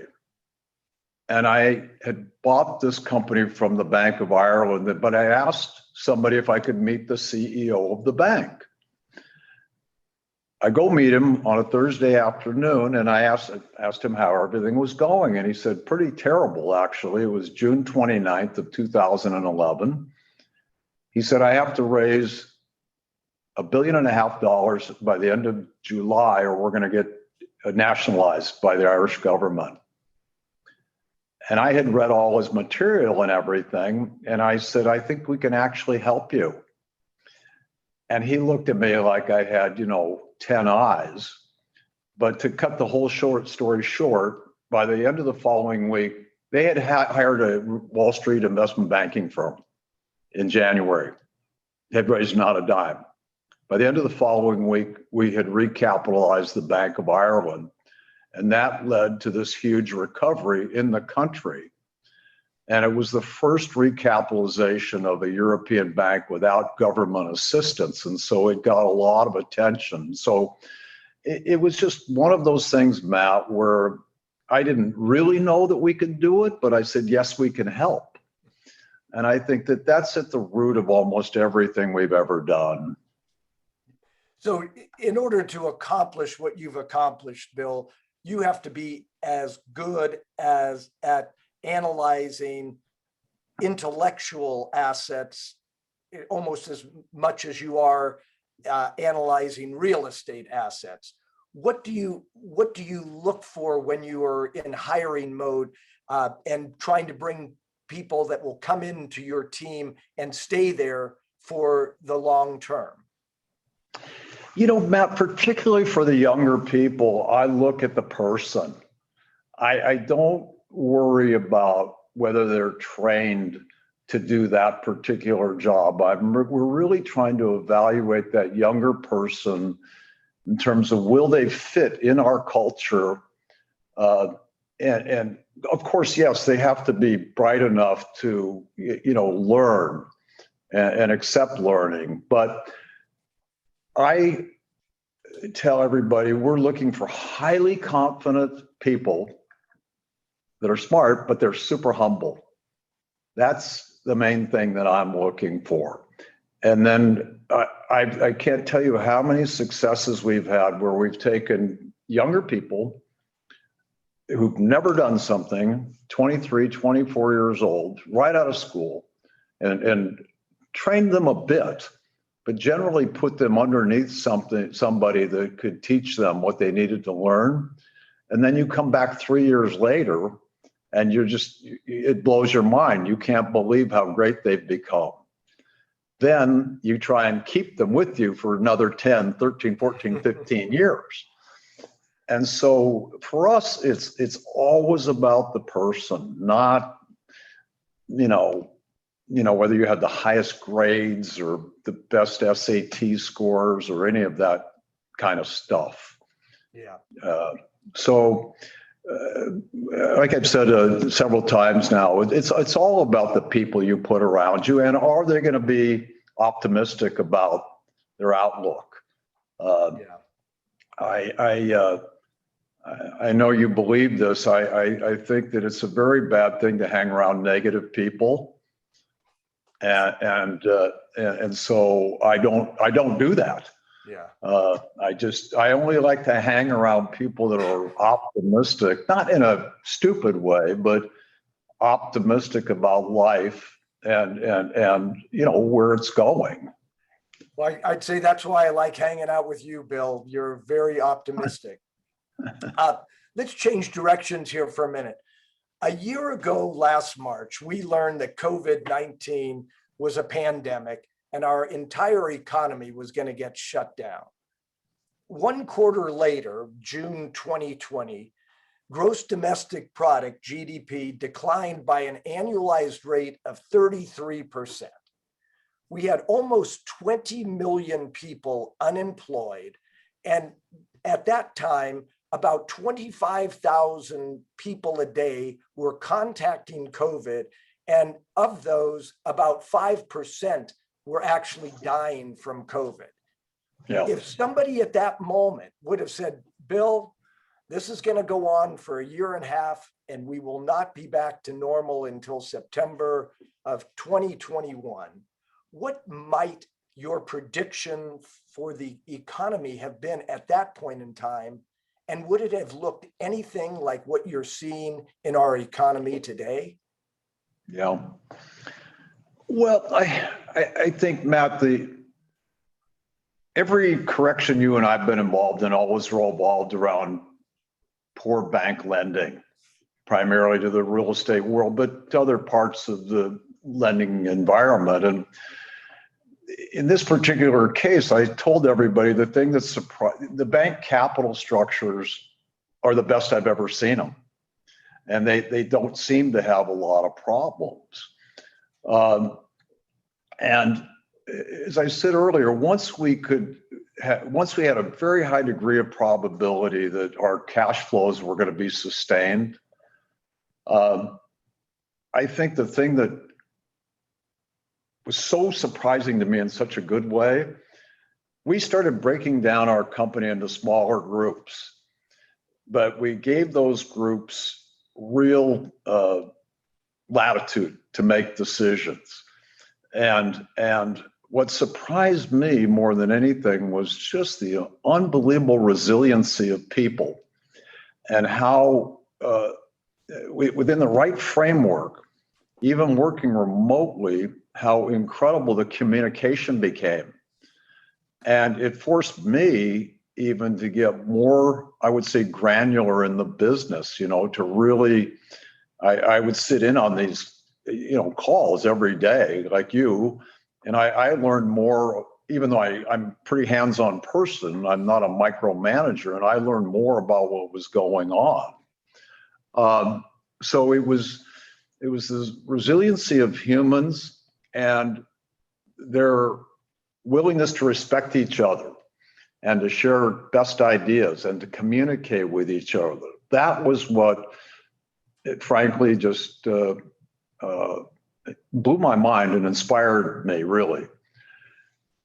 And I had bought this company from the Bank of Ireland, but I asked somebody if I could meet the CEO of the bank. I go meet him on a Thursday afternoon, and I asked him how everything was going. And he said, pretty terrible, actually. It was June 29th of 2011. He said, I have to raise $1.5 billion by the end of July, or we're going to get nationalized by the Irish government. And I had read all his material and everything. And I said, I think we can actually help you. And he looked at me like I had, 10 eyes. But to cut the whole short story short, by the end of the following week, they had hired a Wall Street investment banking firm in January. Had raised not a dime. By the end of the following week, we had recapitalized the Bank of Ireland, and that led to this huge recovery in the country. And it was the first recapitalization of a European bank without government assistance. And so it got a lot of attention. So it was just one of those things, Matt, where I didn't really know that we could do it, but I said, yes, we can help. And I think that that's at the root of almost everything we've ever done. So in order to accomplish what you've accomplished, Bill, you have to be as good as at analyzing intellectual assets almost as much as you are analyzing real estate assets. What do you look for when you are in hiring mode and trying to bring people that will come into your team and stay there for the long term? Matt, particularly for the younger people, I look at the person. I don't worry about whether they're trained to do that particular job. We're really trying to evaluate that younger person in terms of will they fit in our culture? And of course, yes, they have to be bright enough to, learn and accept learning. But I tell everybody we're looking for highly confident people that are smart, but they're super humble. That's the main thing that I'm looking for. And then I can't tell you how many successes we've had where we've taken younger people who've never done something, 23, 24 years old, right out of school, and trained them a bit, but generally put them underneath somebody that could teach them what they needed to learn. And then you come back 3 years later and it blows your mind. You can't believe how great they've become. Then you try and keep them with you for another 10, 13, 14, 15 years. And so for us, it's always about the person, not, whether you have the highest grades or the best SAT scores or any of that kind of stuff. Yeah. Like I've said several times now, it's all about the people you put around you, and are they going to be optimistic about their outlook? I know you believe this. I think that it's a very bad thing to hang around negative people. And so I don't do that. Yeah. I only like to hang around people that are optimistic, not in a stupid way, but optimistic about life and where it's going. Well, I'd say that's why I like hanging out with you, Bill. You're very optimistic. Let's change directions here for a minute. A year ago, last March, we learned that COVID-19 was a pandemic and our entire economy was going to get shut down. 1 quarter later, June 2020, gross domestic product, GDP, declined by an annualized rate of 33%. We had almost 20 million people unemployed. And at that time, about 25,000 people a day were contacting COVID. And of those, about 5% were actually dying from COVID. Yeah. If somebody at that moment would have said, Bill, this is going to go on for 1.5 years and we will not be back to normal until September of 2021, what might your prediction for the economy have been at that point in time? And would it have looked anything like what you're seeing in our economy today? Yeah. Well, I think, Matt, every correction you and I've been involved in always revolved around poor bank lending, primarily to the real estate world, but to other parts of the lending environment. And in this particular case, I told everybody the thing that surprised, the bank capital structures are the best I've ever seen them. And they don't seem to have a lot of problems. And as I said earlier, once we had a very high degree of probability that our cash flows were going to be sustained, I think the thing that was so surprising to me in such a good way, we started breaking down our company into smaller groups, but we gave those groups real latitude to make decisions. And what surprised me more than anything was just the unbelievable resiliency of people and how within the right framework, even working remotely, how incredible the communication became. And it forced me even to get more, I would say, granular in the business, you know, to really, I would sit in on these, you know, calls every day like you. And I learned more, even though I'm a pretty hands-on person, I'm not a micromanager, and I learned more about what was going on. So it was this resiliency of humans and their willingness to respect each other and to share best ideas and to communicate with each other. That was what, it frankly, just blew my mind and inspired me, really.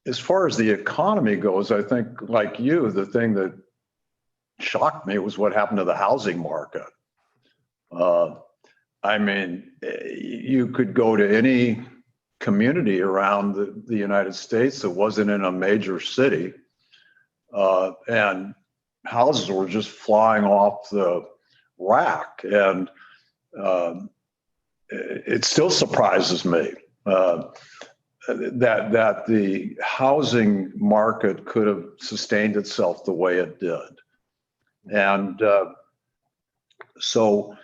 As far as the economy goes, I think, like you, the thing that shocked me was what happened to the housing market. I mean, you could go to any community around the United States that wasn't in a major city, and houses were just flying off the rack. And it still surprises me that the housing market could have sustained itself the way it did. And so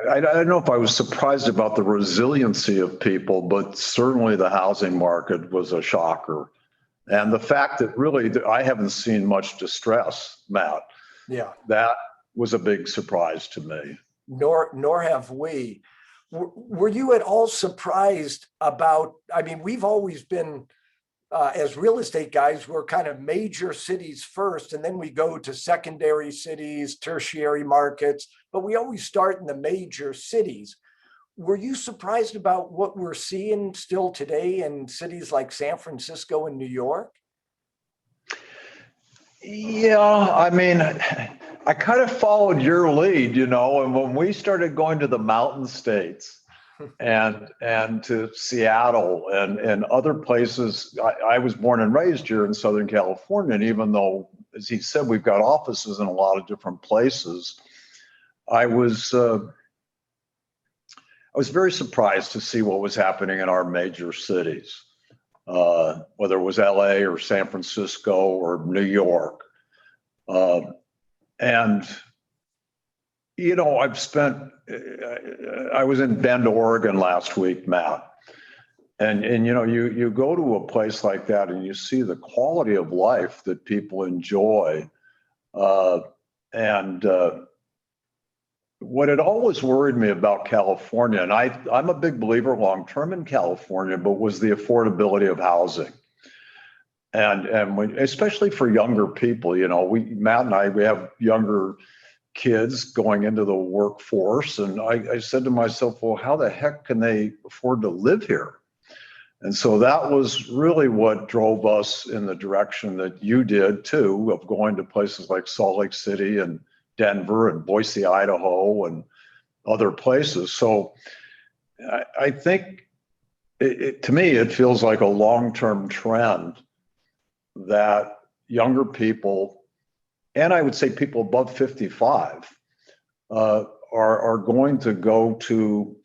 I don't know if I was surprised about the resiliency of people, but certainly the housing market was a shocker. And the fact that really I haven't seen much distress, Matt. Yeah. That was a big surprise to me. Nor have we. Were you at all surprised about, I mean, we've always been, as real estate guys, we're kind of major cities first, and then we go to secondary cities, tertiary markets, but we always start in the major cities. Were you surprised about what we're seeing still today in cities like San Francisco and New York? Yeah, I mean, I kind of followed your lead, you know, and when we started going to the mountain states and to Seattle and other places, I was born and raised here in Southern California, and even though, as he said, we've got offices in a lot of different places, I was very surprised to see what was happening in our major cities. Whether it was LA or San Francisco or New York. And, you know, I was in Bend, Oregon last week, Matt. And you know, you go to a place like that and you see the quality of life that people enjoy. What had always worried me about California, and I'm a big believer long-term in California, but was the affordability of housing. And when, especially for younger people, you know, Matt and I, we have younger kids going into the workforce. And I said to myself, well, how the heck can they afford to live here? And so that was really what drove us in the direction that you did too, of going to places like Salt Lake City and Denver and Boise, Idaho, and other places. So I think to me, it feels like a long-term trend that younger people, and I would say people above 55, are going to go to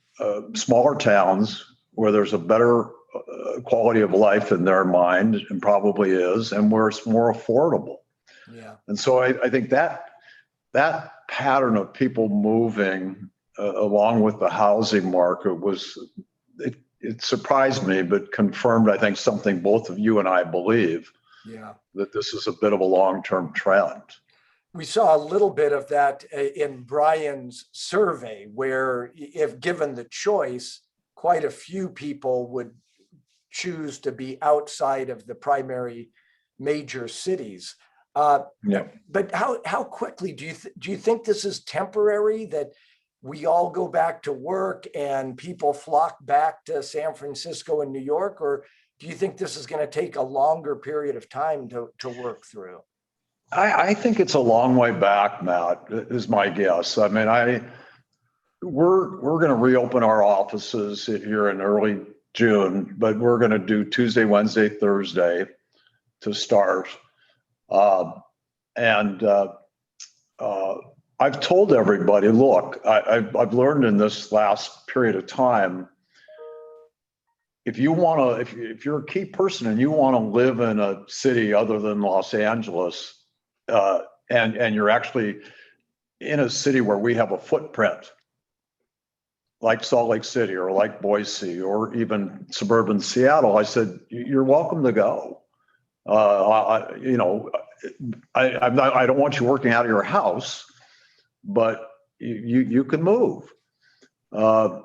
smaller towns where there's a better quality of life in their mind, and probably is, and where it's more affordable. Yeah. And so I think that pattern of people moving along with the housing market it surprised me, but confirmed, I think, something both of you and I believe, Yeah. that this is a bit of a long-term trend. We saw a little bit of that in Brian's survey, where if given the choice, quite a few people would choose to be outside of the primary major cities. Yeah. But how quickly do you think this is temporary, that we all go back to work and people flock back to San Francisco and New York, or do you think this is going to take a longer period of time to work through? I think it's a long way back, Matt, is my guess. I mean, we're going to reopen our offices here in early June, but we're going to do Tuesday, Wednesday, Thursday to start. I've told everybody, look, I've learned in this last period of time, if you're a key person and you want to live in a city other than Los Angeles, and you're actually in a city where we have a footprint, like Salt Lake City or like Boise or even suburban Seattle, I said, you're welcome to go. I don't want you working out of your house, but you can move. I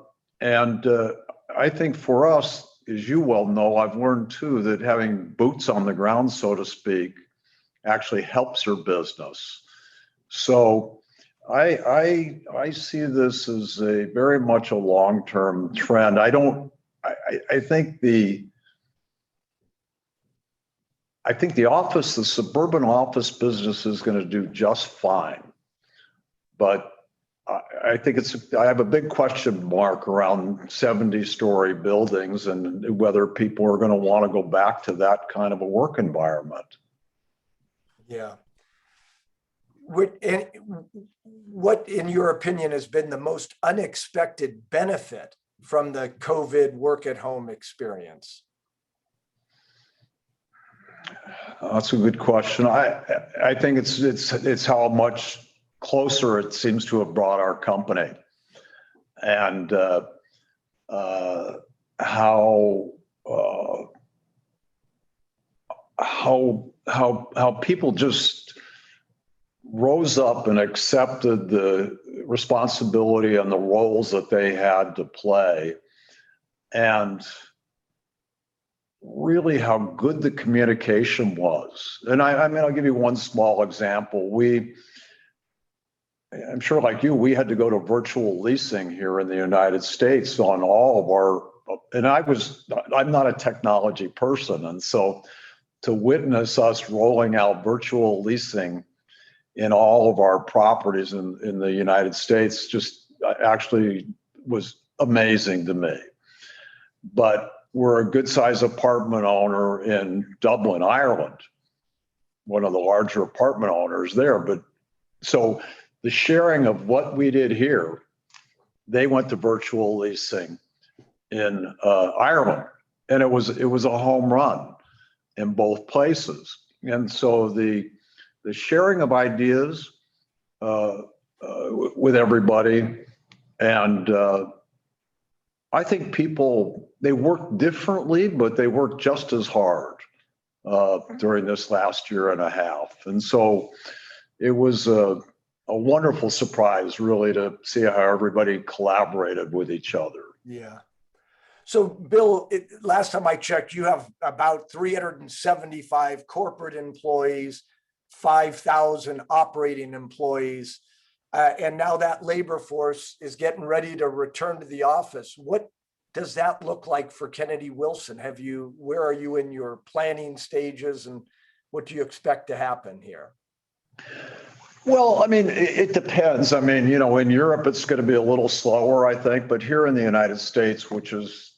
think for us, as you well know, I've learned too that having boots on the ground, so to speak, actually helps your business. So I see this as a very much a long-term trend. I think the suburban office business is going to do just fine. But I think I have a big question mark around 70-story buildings and whether people are going to want to go back to that kind of a work environment. Yeah. What, in your opinion, has been the most unexpected benefit from the COVID work at home experience? That's a good question. I think it's how much closer it seems to have brought our company, and how people just rose up and accepted the responsibility and the roles that they had to play, and really how good the communication was. And I mean, I'll give you one small example. I'm sure like you, we had to go to virtual leasing here in the United States on all of our, and I'm not a technology person. And so to witness us rolling out virtual leasing in all of our properties in the United States just actually was amazing to me. But we're a good sized apartment owner in Dublin, Ireland, one of the larger apartment owners there. But so the sharing of what we did here, they went to virtual leasing in Ireland, and it was a home run in both places. And so the sharing of ideas with everybody, and I think people, they work differently, but they work just as hard during this last year and a half. And so it was a wonderful surprise, really, to see how everybody collaborated with each other. Yeah. So, Bill, last time I checked, you have about 375 corporate employees, 5,000 operating employees, and now that labor force is getting ready to return to the office. What does that look like for Kennedy Wilson? Where are you in your planning stages, and what do you expect to happen here? Well, I mean, it depends. I mean, in Europe, it's going to be a little slower, I think, but here in the United States, which is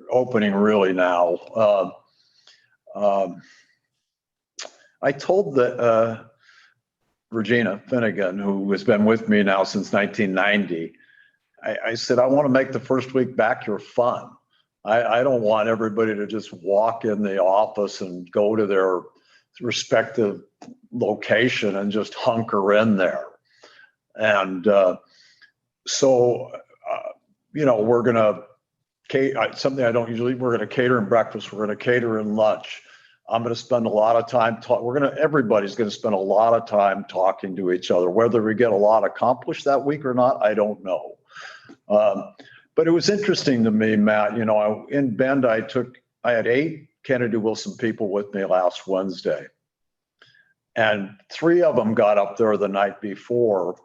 opening really now, I told Regina Finnegan, who has been with me now since 1990, I said, I want to make the first week back here fun. I don't want everybody to just walk in the office and go to their respective location and just hunker in there. And so we're going to something I don't usually, we're going to cater in breakfast, we're going to cater in lunch. I'm going to spend a lot of time everybody's going to spend a lot of time talking to each other. Whether we get a lot accomplished that week or not, I don't know. But it was interesting to me, Matt, in Bend, I had 8 Kennedy Wilson people with me last Wednesday. And 3 of them got up there the night before.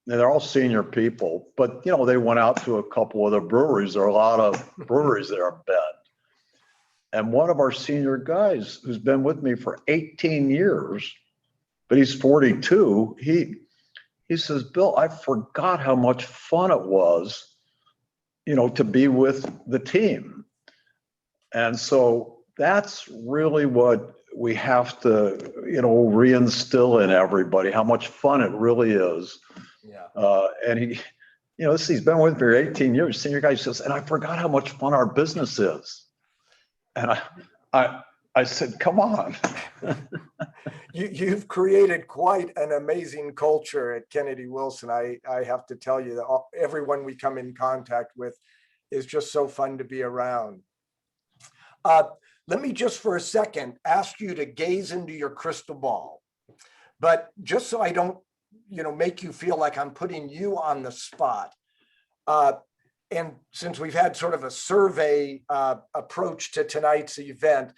And they're all senior people, but they went out to a couple of the breweries. There are a lot of breweries there in Bend. And one of our senior guys who's been with me for 18 years, but he's 42, he says, Bill, I forgot how much fun it was, to be with the team. And so that's really what we have to, reinstill in everybody, how much fun it really is. Yeah. And he's been with me for 18 years, senior guy says, and I forgot how much fun our business is. And I said, come on. You've created quite an amazing culture at Kennedy Wilson. I have to tell you that everyone we come in contact with is just so fun to be around. Let me just for a second ask you to gaze into your crystal ball. But just so I don't, make you feel like I'm putting you on the spot. And since we've had sort of a survey approach to tonight's event,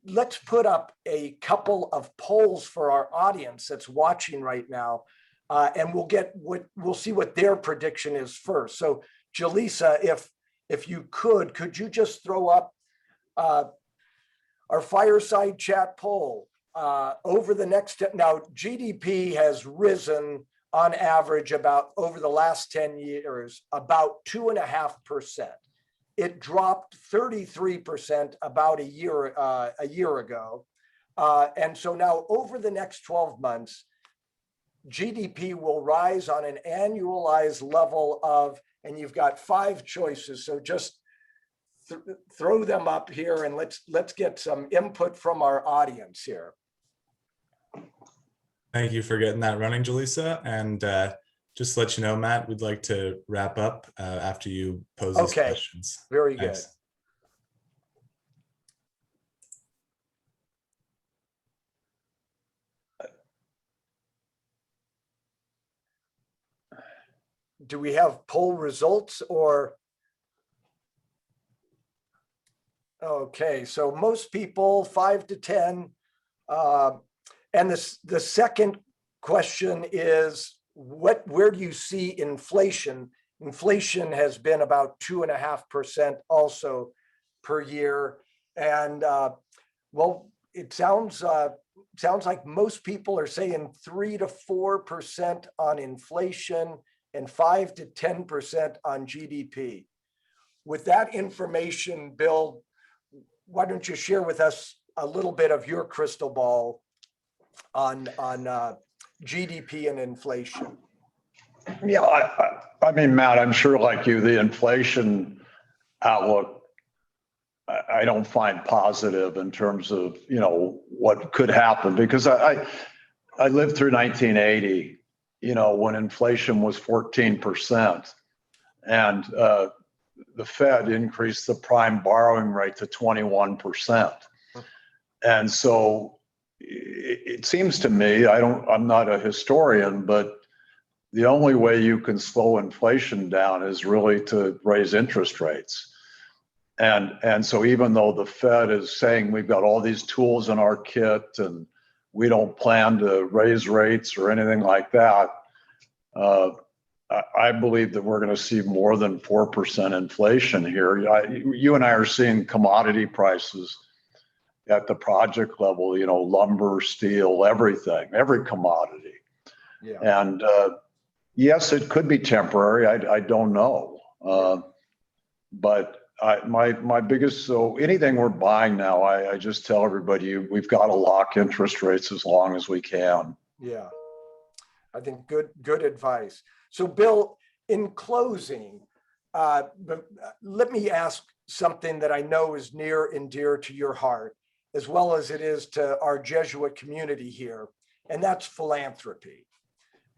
let's put up a couple of polls for our audience that's watching right now, and we'll see what their prediction is first. So, Jaleesa, if you could you just throw up our fireside chat poll over the next? Now, GDP has risen on average over the last 10 years, about 2.5%. It dropped 33% about a year ago. And so now over the next 12 months, GDP will rise on an annualized level of, and you've got 5 choices. So just throw them up here and let's get some input from our audience here. Thank you for getting that running, Jaleesa. And just to let you know, Matt, we'd like to wrap up after you pose these questions. Very Thanks. Good. Do we have poll results or? Okay, so most people 5 to 10. And the second question is, where do you see inflation? Inflation has been about 2.5% also per year. And well, it sounds like most people are saying 3 to 4% on inflation and 5 to 10% on GDP. With that information, Bill, why don't you share with us a little bit of your crystal ball on GDP and inflation? Yeah, I mean, Matt, I'm sure like you, the inflation outlook, I don't find positive in terms of, what could happen, because I lived through 1980, when inflation was 14%, and the Fed increased the prime borrowing rate to 21%. And so it seems to me, I'm not a historian, but the only way you can slow inflation down is really to raise interest rates. And so even though the Fed is saying we've got all these tools in our kit and we don't plan to raise rates or anything like that, I believe that we're going to see more than 4% inflation here. You and I are seeing commodity prices at the project level, lumber, steel, everything, every commodity. Yeah. And yes, it could be temporary. I don't know. But my biggest, so anything we're buying now, I just tell everybody, we've got to lock interest rates as long as we can. Yeah, I think good advice. So Bill, in closing, let me ask something that I know is near and dear to your heart, as well as it is to our Jesuit community here, and that's philanthropy.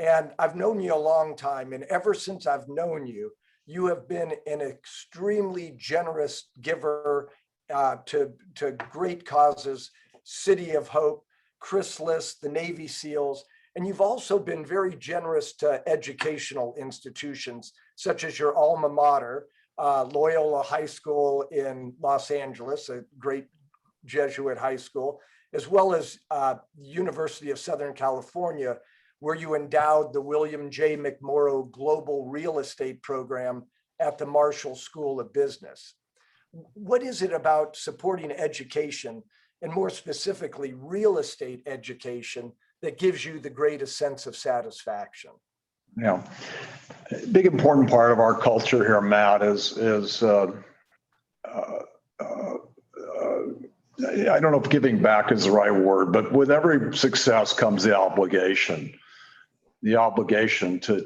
And I've known you a long time, and ever since I've known you, You have been an extremely generous giver to great causes, City of Hope, Chrysalis, the Navy SEALs, and you've also been very generous to educational institutions, such as your alma mater, Loyola High School in Los Angeles, a great Jesuit high school, as well as University of Southern California, where you endowed the William J. McMorrow Global Real Estate Program at the Marshall School of Business. What is it about supporting education, and more specifically, real estate education, that gives you the greatest sense of satisfaction? Yeah, a big important part of our culture here, Matt, is I don't know if giving back is the right word, but with every success comes the obligation to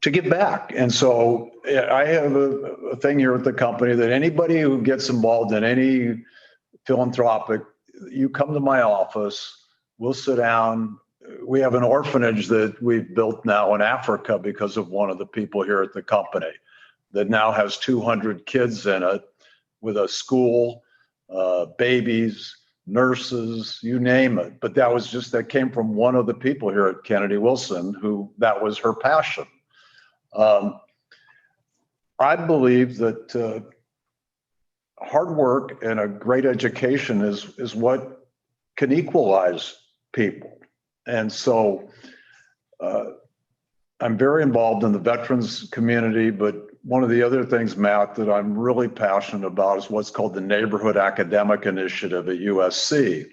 give back. And so I have a thing here at the company that anybody who gets involved in any philanthropic, you come to my office, we'll sit down. We have an orphanage that we've built now in Africa because of one of the people here at the company that now has 200 kids in it, with a school, babies, nurses, you name it. But that came from one of the people here at Kennedy Wilson, who that was her passion. I believe that hard work and a great education is what can equalize people. And so I'm very involved in the veterans community, but one of the other things, Matt, that I'm really passionate about is what's called the Neighborhood Academic Initiative at USC.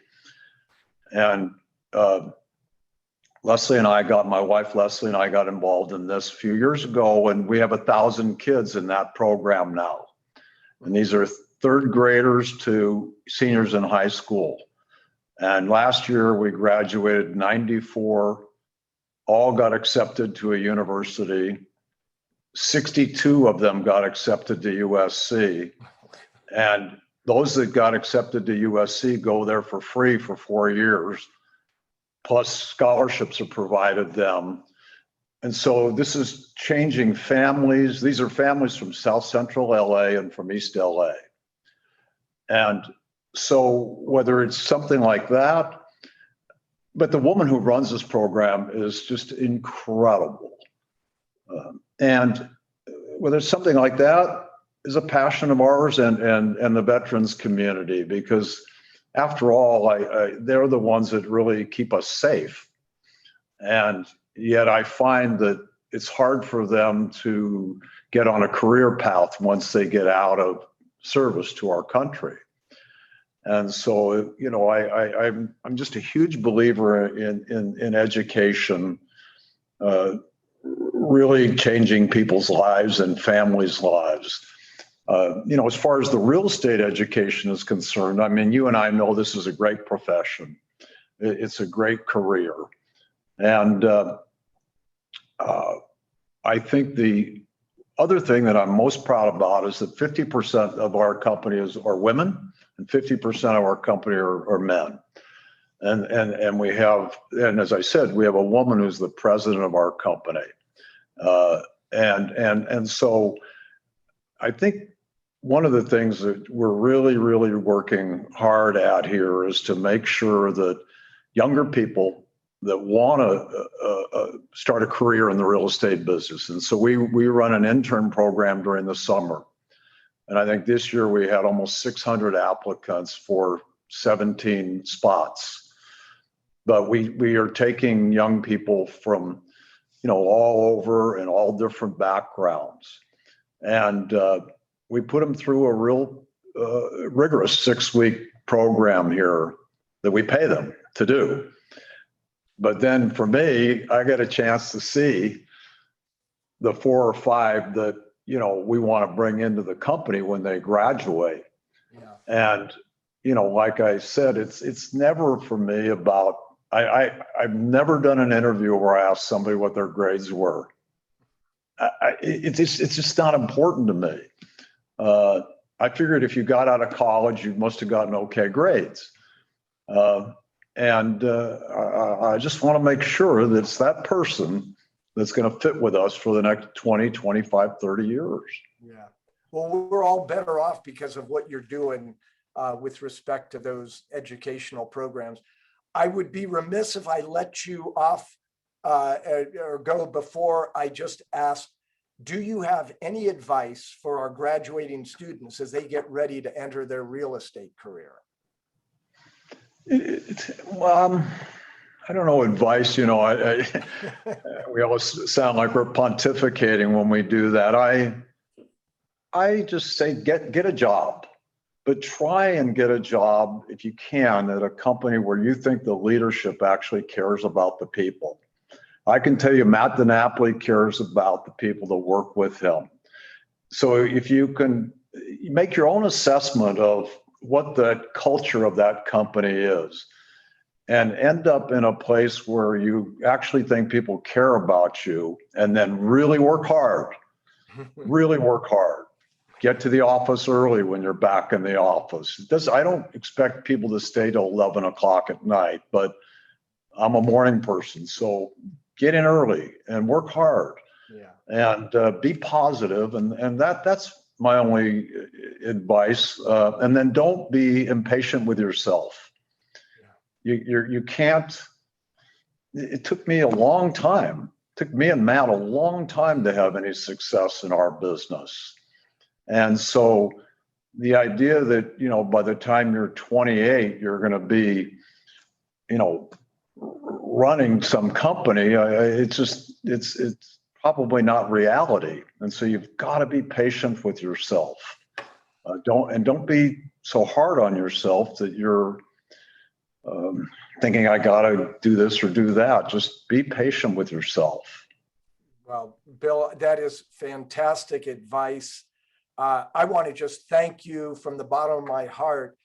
And my wife Leslie and I got involved in this a few years ago, and we have 1,000 kids in that program now. And these are third graders to seniors in high school. And last year we graduated 94, all got accepted to a university. 62 of them got accepted to USC. And those that got accepted to USC go there for free for 4 years, plus scholarships are provided them. And so this is changing families. These are families from South Central LA and from East LA. And so whether it's something like that, but the woman who runs this program is just incredible. And whether it's something like that is a passion of ours and the veterans community, because after all, they're the ones that really keep us safe. And yet I find that it's hard for them to get on a career path once they get out of service to our country. And so, you know, I'm just a huge believer in education, really changing people's lives and families' lives. You know, as far as the real estate education is concerned, I mean, you and I know this is a great profession. It's a great career. And I think the other thing that I'm most proud about is that 50% of our company are women and 50% of our company are men. And we have, and as I said, we have a woman who's the president of our company. And so I think one of the things that we're really, really working hard at here is to make sure that younger people that want to start a career in the real estate business. And so we run an intern program during the summer. And I think this year we had almost 600 applicants for 17 spots. But we are taking young people from, you know, all over and all different backgrounds. And we put them through a real rigorous 6-week program here that we pay them to do. But then for me, I get a chance to see the 4 or 5 that, you know, we want to bring into the company when they graduate. Yeah. And, you know, like I said, it's never for me about, I've never done an interview where I asked somebody what their grades were. It's just not important to me. I figured if you got out of college, you must have gotten okay grades. And I just want to make sure that it's that person that's going to fit with us for the next 20, 25, 30 years. Yeah. Well, we're all better off because of what you're doing with respect to those educational programs. I would be remiss if I let you off or go before I just asked, do you have any advice for our graduating students as they get ready to enter their real estate career? Well, I don't know advice, you know, we always sound like we're pontificating when we do that. I just say get a job, but try and get a job if you can at a company where you think the leadership actually cares about the people. I can tell you Matt DiNapoli cares about the people that work with him. So if you can make your own assessment of what the culture of that company is and end up in a place where you actually think people care about you, and then really work hard, really work hard. Get to the office early when you're back in the office. I don't expect people to stay till 11 o'clock at night, but I'm a morning person. So get in early and work hard. Yeah. And be positive. And that's my only advice. And then don't be impatient with yourself. You can't, it took me a long time, took me and Matt a long time to have any success in our business. And so the idea that, you know, by the time you're 28, you're going to be, you know, running some company, it's probably not reality. And so you've got to be patient with yourself. Don't be so hard on yourself that you're thinking I got to do this or do that. Just be patient with yourself. Well, Bill, that is fantastic advice. I want to just thank you from the bottom of my heart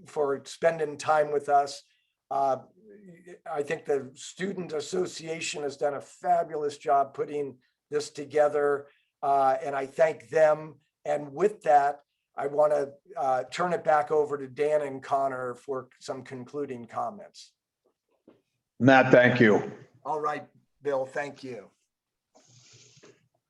for spending time with us. I think the Student Association has done a fabulous job putting this together, and I thank them. And with that, I want to turn it back over to Dan and Connor for some concluding comments. Matt, thank you. All right, Bill, thank you.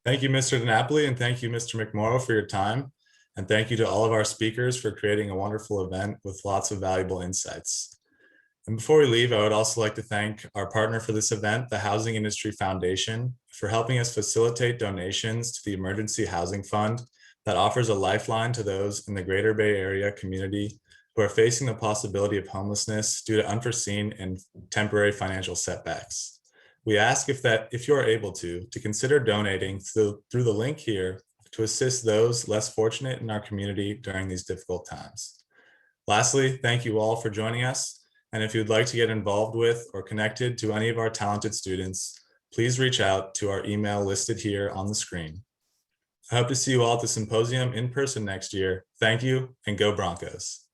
Thank you, Mr. DiNapoli, and thank you, Mr. McMorrow, for your time. And thank you to all of our speakers for creating a wonderful event with lots of valuable insights. And before we leave, I would also like to thank our partner for this event, the Housing Industry Foundation, for helping us facilitate donations to the Emergency Housing Fund that offers a lifeline to those in the Greater Bay Area community who are facing the possibility of homelessness due to unforeseen and temporary financial setbacks. We ask if you are able to consider donating through the link here to assist those less fortunate in our community during these difficult times. Lastly, thank you all for joining us. And if you'd like to get involved with or connected to any of our talented students, please reach out to our email listed here on the screen. I hope to see you all at the symposium in person next year. Thank you, and go Broncos.